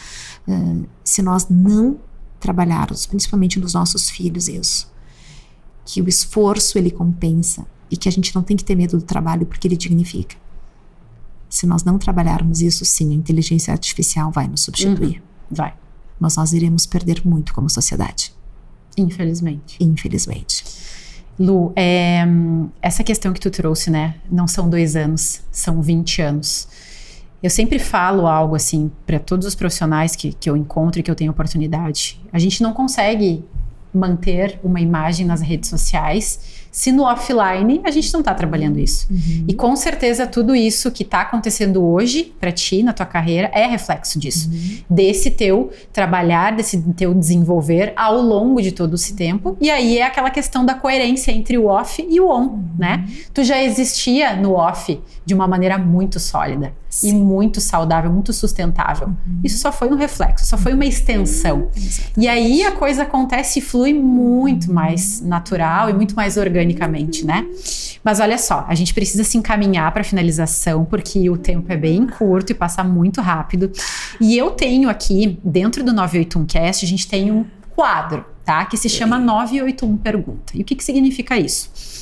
Se nós não trabalharmos, principalmente nos nossos filhos, isso, que o esforço ele compensa e que a gente não tem que ter medo do trabalho porque ele dignifica. Se nós não trabalharmos isso, sim, a inteligência artificial vai nos substituir. Vai. Mas nós iremos perder muito como sociedade. Infelizmente. Infelizmente. Lu, essa questão que tu trouxe, né? Não são 2 anos, são 20 anos. Eu sempre falo algo assim para todos os profissionais que eu encontro e que eu tenho oportunidade. A gente não consegue manter uma imagem nas redes sociais se no offline a gente não está trabalhando isso. E com certeza tudo isso que está acontecendo hoje para ti, na tua carreira, é reflexo disso. Desse teu trabalhar, desse teu desenvolver ao longo de todo esse tempo. E aí é aquela questão da coerência entre o off e o on, né? Tu já existia no off de uma maneira muito sólida. Sim. E muito saudável, muito sustentável. Isso só foi um reflexo, só foi uma extensão. E aí a coisa acontece e flui muito mais natural e muito mais organicamente, né? Mas olha só, a gente precisa se encaminhar para a finalização, porque o tempo é bem curto e passa muito rápido. E eu tenho aqui, dentro do 981Cast, a gente tem um quadro, tá? Que se chama 981 Pergunta. E o que significa isso?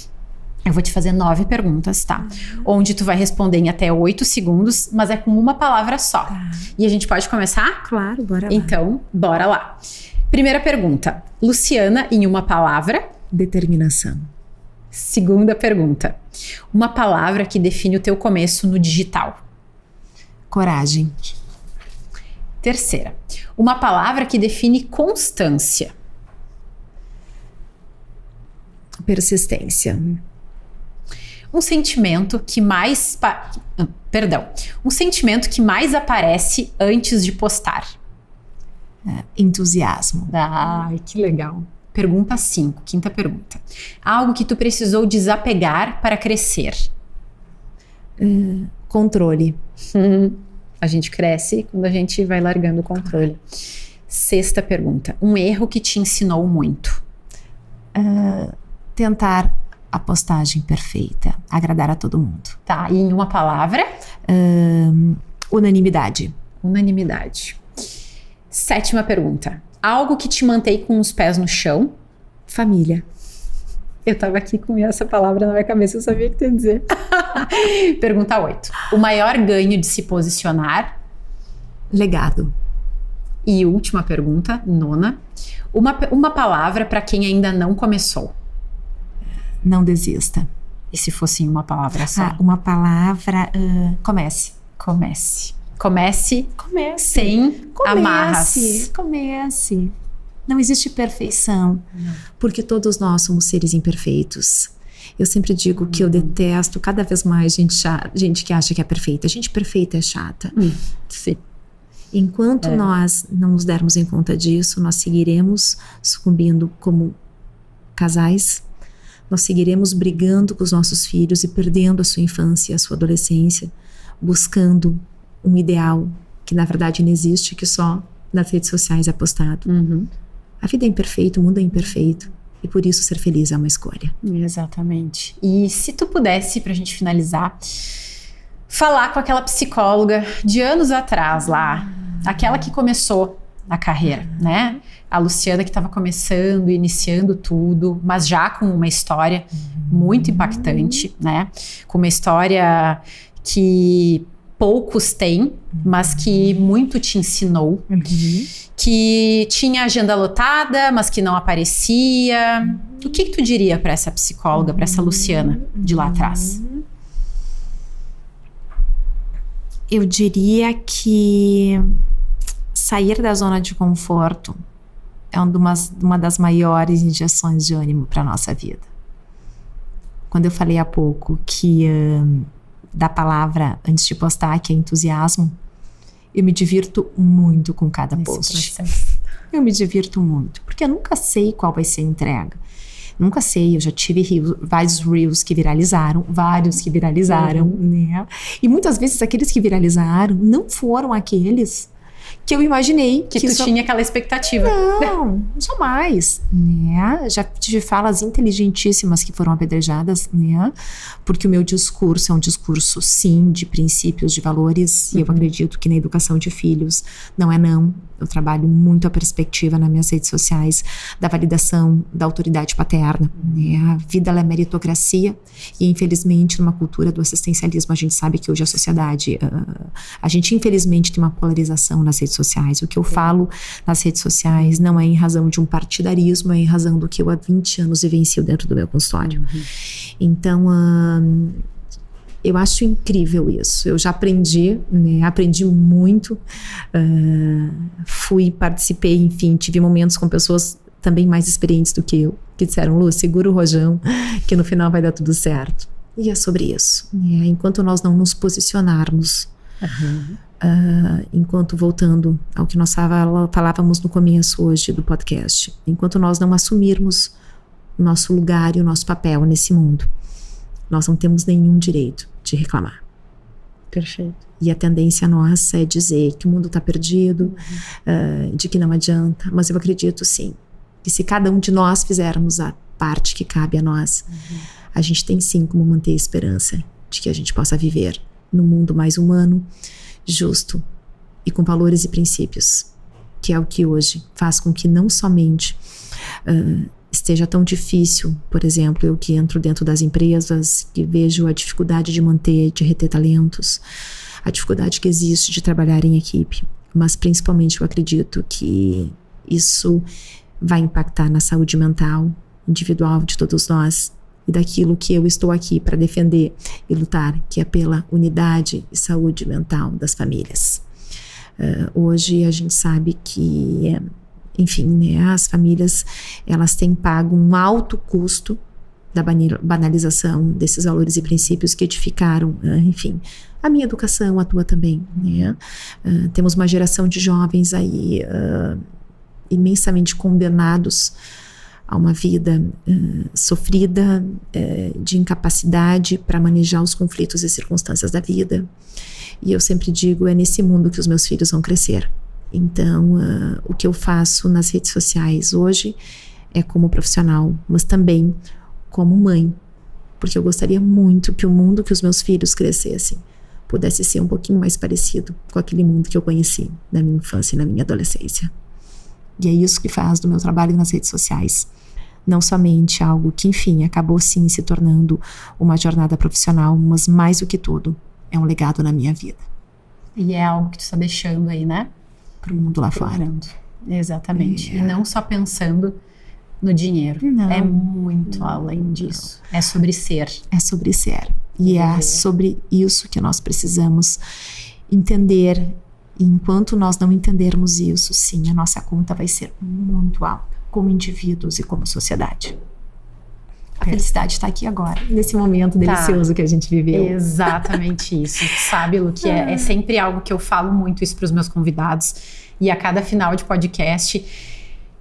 Eu vou te fazer 9 perguntas, tá? Onde tu vai responder em até 8 segundos, mas é com uma palavra só. E a gente pode começar? Claro, bora lá. Então, bora lá. Primeira pergunta. Luciana, em uma palavra? Determinação. Segunda pergunta. Uma palavra que define o teu começo no digital? Coragem. Terceira. Uma palavra que define constância? Persistência. Um sentimento que mais... Um sentimento que mais aparece antes de postar? Entusiasmo. Ai, que legal. Pergunta 5, quinta pergunta. Algo que tu precisou desapegar para crescer? Controle. A gente cresce quando a gente vai largando o controle. Sexta pergunta. Um erro que te ensinou muito? Tentar a postagem perfeita, agradar a todo mundo. Tá, e em uma palavra? Unanimidade. Unanimidade. Sétima pergunta. Algo que te mantém com os pés no chão? Família. Eu tava aqui com essa palavra na minha cabeça, eu sabia o que tu ia dizer. Pergunta 8. O maior ganho de se posicionar? Legado. E última pergunta, 9. Uma palavra para quem ainda não começou? Não desista. E se fosse em uma palavra só? Uma palavra... comece. Comece. Comece sem amarras. Comece. Não existe perfeição, porque todos nós somos seres imperfeitos. Eu sempre digo que eu detesto cada vez mais gente que acha que é perfeita. Gente perfeita é chata. Sim. Enquanto nós não nos dermos em conta disso, nós seguiremos sucumbindo como casais, nós seguiremos brigando com os nossos filhos e perdendo a sua infância, a sua adolescência, buscando um ideal que na verdade não existe, que só nas redes sociais é postado. A vida é imperfeita, o mundo é imperfeito, e por isso ser feliz é uma escolha. Exatamente. E se tu pudesse, pra gente finalizar, falar com aquela psicóloga de anos atrás lá, aquela que começou a carreira, né? A Luciana que estava começando, iniciando tudo, mas já com uma história muito impactante, né? Com uma história que poucos têm, mas que muito te ensinou, que tinha agenda lotada, mas que não aparecia. O que tu diria para essa psicóloga, para essa Luciana de lá atrás? Eu diria que sair da zona de conforto é uma das maiores injeções de ânimo para a nossa vida. Quando eu falei há pouco que da palavra antes de postar, que é entusiasmo, eu me divirto muito com cada post. Eu me divirto muito, porque eu nunca sei qual vai ser a entrega. Nunca sei, eu já tive vários reels que viralizaram, né? E muitas vezes aqueles que viralizaram não foram aqueles que eu imaginei que tu tinha aquela expectativa. Não, jamais, né? Já tive falas inteligentíssimas que foram apedrejadas, né? Porque o meu discurso é um discurso, sim, de princípios, de valores, e eu acredito que na educação de filhos não é não. Eu trabalho muito a perspectiva nas minhas redes sociais da validação da autoridade paterna, né? A vida, ela é meritocracia, e infelizmente numa cultura do assistencialismo a gente sabe que hoje a sociedade, a gente infelizmente tem uma polarização nas redes sociais. O que eu falo nas redes sociais não é em razão de um partidarismo, é em razão do que eu há 20 anos vivencio dentro do meu consultório. Então, eu acho incrível isso. Eu já aprendi, né? Aprendi muito. Participei, enfim, tive momentos com pessoas também mais experientes do que eu, que disseram: Lu, segura o rojão, que no final vai dar tudo certo. E é sobre isso, né? Enquanto nós não nos posicionarmos, enquanto, voltando ao que nós falávamos no começo hoje do podcast, enquanto nós não assumirmos o nosso lugar e o nosso papel nesse mundo, nós não temos nenhum direito de reclamar. Perfeito. E a tendência nossa é dizer que o mundo está perdido, de que não adianta, mas eu acredito sim, que se cada um de nós fizermos a parte que cabe a nós, a gente tem sim como manter a esperança de que a gente possa viver num mundo mais humano, justo e com valores e princípios, que é o que hoje faz com que não somente esteja tão difícil, por exemplo, eu que entro dentro das empresas, que vejo a dificuldade de manter, de reter talentos, a dificuldade que existe de trabalhar em equipe, mas principalmente eu acredito que isso vai impactar na saúde mental, individual de todos nós, e daquilo que eu estou aqui para defender e lutar, que é pela unidade e saúde mental das famílias. Hoje a gente sabe que enfim, né, as famílias, elas têm pago um alto custo da banalização desses valores e princípios que edificaram, enfim, a minha educação, a tua também, né? Temos uma geração de jovens aí imensamente condenados a uma vida sofrida, de incapacidade para manejar os conflitos e circunstâncias da vida. E eu sempre digo, é nesse mundo que os meus filhos vão crescer. Então, o que eu faço nas redes sociais hoje é como profissional, mas também como mãe, porque eu gostaria muito que o mundo que os meus filhos crescessem pudesse ser um pouquinho mais parecido com aquele mundo que eu conheci na minha infância e na minha adolescência. E é isso que faz do meu trabalho nas redes sociais não somente algo que, enfim, acabou sim se tornando uma jornada profissional, mas mais do que tudo, é um legado na minha vida. E é algo que tu está deixando aí, né? Pro mundo lá fora. Exatamente. E não só pensando no dinheiro. Não. É muito além disso. É sobre ser. É sobre ser. E é sobre isso que nós precisamos entender. E enquanto nós não entendermos isso, sim, a nossa conta vai ser muito alta, como indivíduos e como sociedade. A felicidade está aqui agora, nesse momento delicioso que a gente viveu. Exatamente isso. Sabe, Lu, que é sempre algo que eu falo muito isso para os meus convidados. E a cada final de podcast,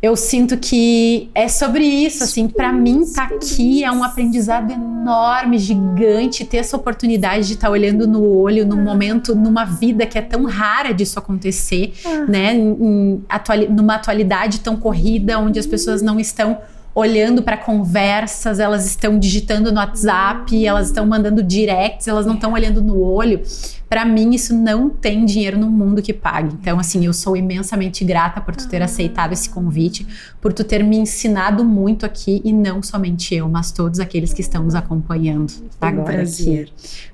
eu sinto que é sobre isso, assim. Para mim, tá aqui é um aprendizado enorme, gigante, ter essa oportunidade de estar olhando no olho num momento, numa vida que é tão rara disso acontecer, né? Numa atualidade tão corrida, onde as pessoas não estão olhando para conversas, elas estão digitando no WhatsApp, elas estão mandando directs, elas não estão olhando no olho. Para mim, isso não tem dinheiro no mundo que pague. Então, assim, eu sou imensamente grata por tu ter aceitado esse convite, por tu ter me ensinado muito aqui, e não somente eu, mas todos aqueles que estão nos acompanhando agora aqui.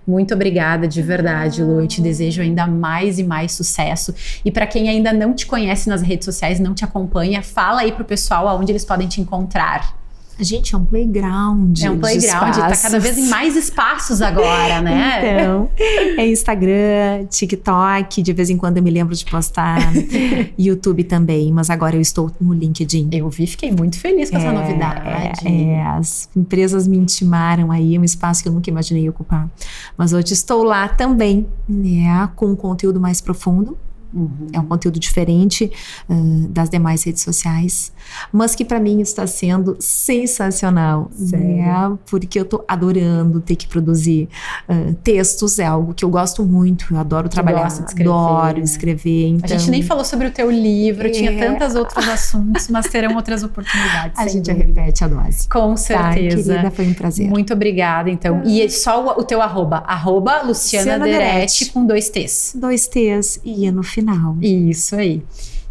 Muito obrigada, de verdade, Lu. Eu te desejo ainda mais e mais sucesso. E para quem ainda não te conhece nas redes sociais, não te acompanha, fala aí pro pessoal aonde eles podem te encontrar. Gente, é um playground. É um playground, tá cada vez em mais espaços agora, né? Então, é Instagram, TikTok, de vez em quando eu me lembro de postar, YouTube também, mas agora eu estou no LinkedIn. Eu vi, fiquei muito feliz com essa novidade. As empresas me intimaram aí, um espaço que eu nunca imaginei ocupar. Mas hoje estou lá também, né, com um conteúdo mais profundo, É um conteúdo diferente das demais redes sociais, mas que para mim está sendo sensacional, né? Porque eu tô adorando ter que produzir textos, é algo que eu gosto muito, eu adoro trabalhar, adoro escrever. Então, a gente nem falou sobre o teu livro, tinha tantos outros assuntos, mas terão outras oportunidades. A gente repete a dose. Com certeza. Querida, foi um prazer. Muito obrigada, então. E só o teu arroba Luciana Deretti com 2 T's. 2 T's e no final. Isso aí.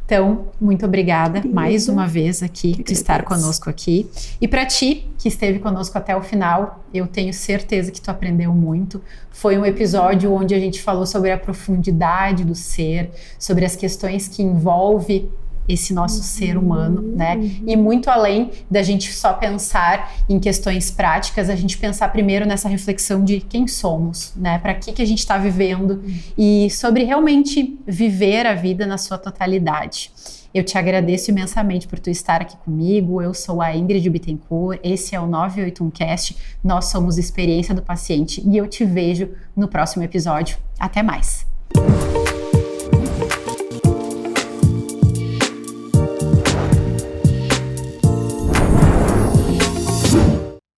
Então, muito obrigada mais uma vez aqui por estar conosco aqui. E para ti, que esteve conosco até o final, eu tenho certeza que tu aprendeu muito. Foi um episódio onde a gente falou sobre a profundidade do ser, sobre as questões que envolve esse nosso ser humano, né? E muito além da gente só pensar em questões práticas, a gente pensar primeiro nessa reflexão de quem somos, né? Para que a gente está vivendo e sobre realmente viver a vida na sua totalidade. Eu te agradeço imensamente por tu estar aqui comigo. Eu sou a Ingrid Bittencourt, esse é o 981cast, nós somos Experiência do Paciente e eu te vejo no próximo episódio. Até mais!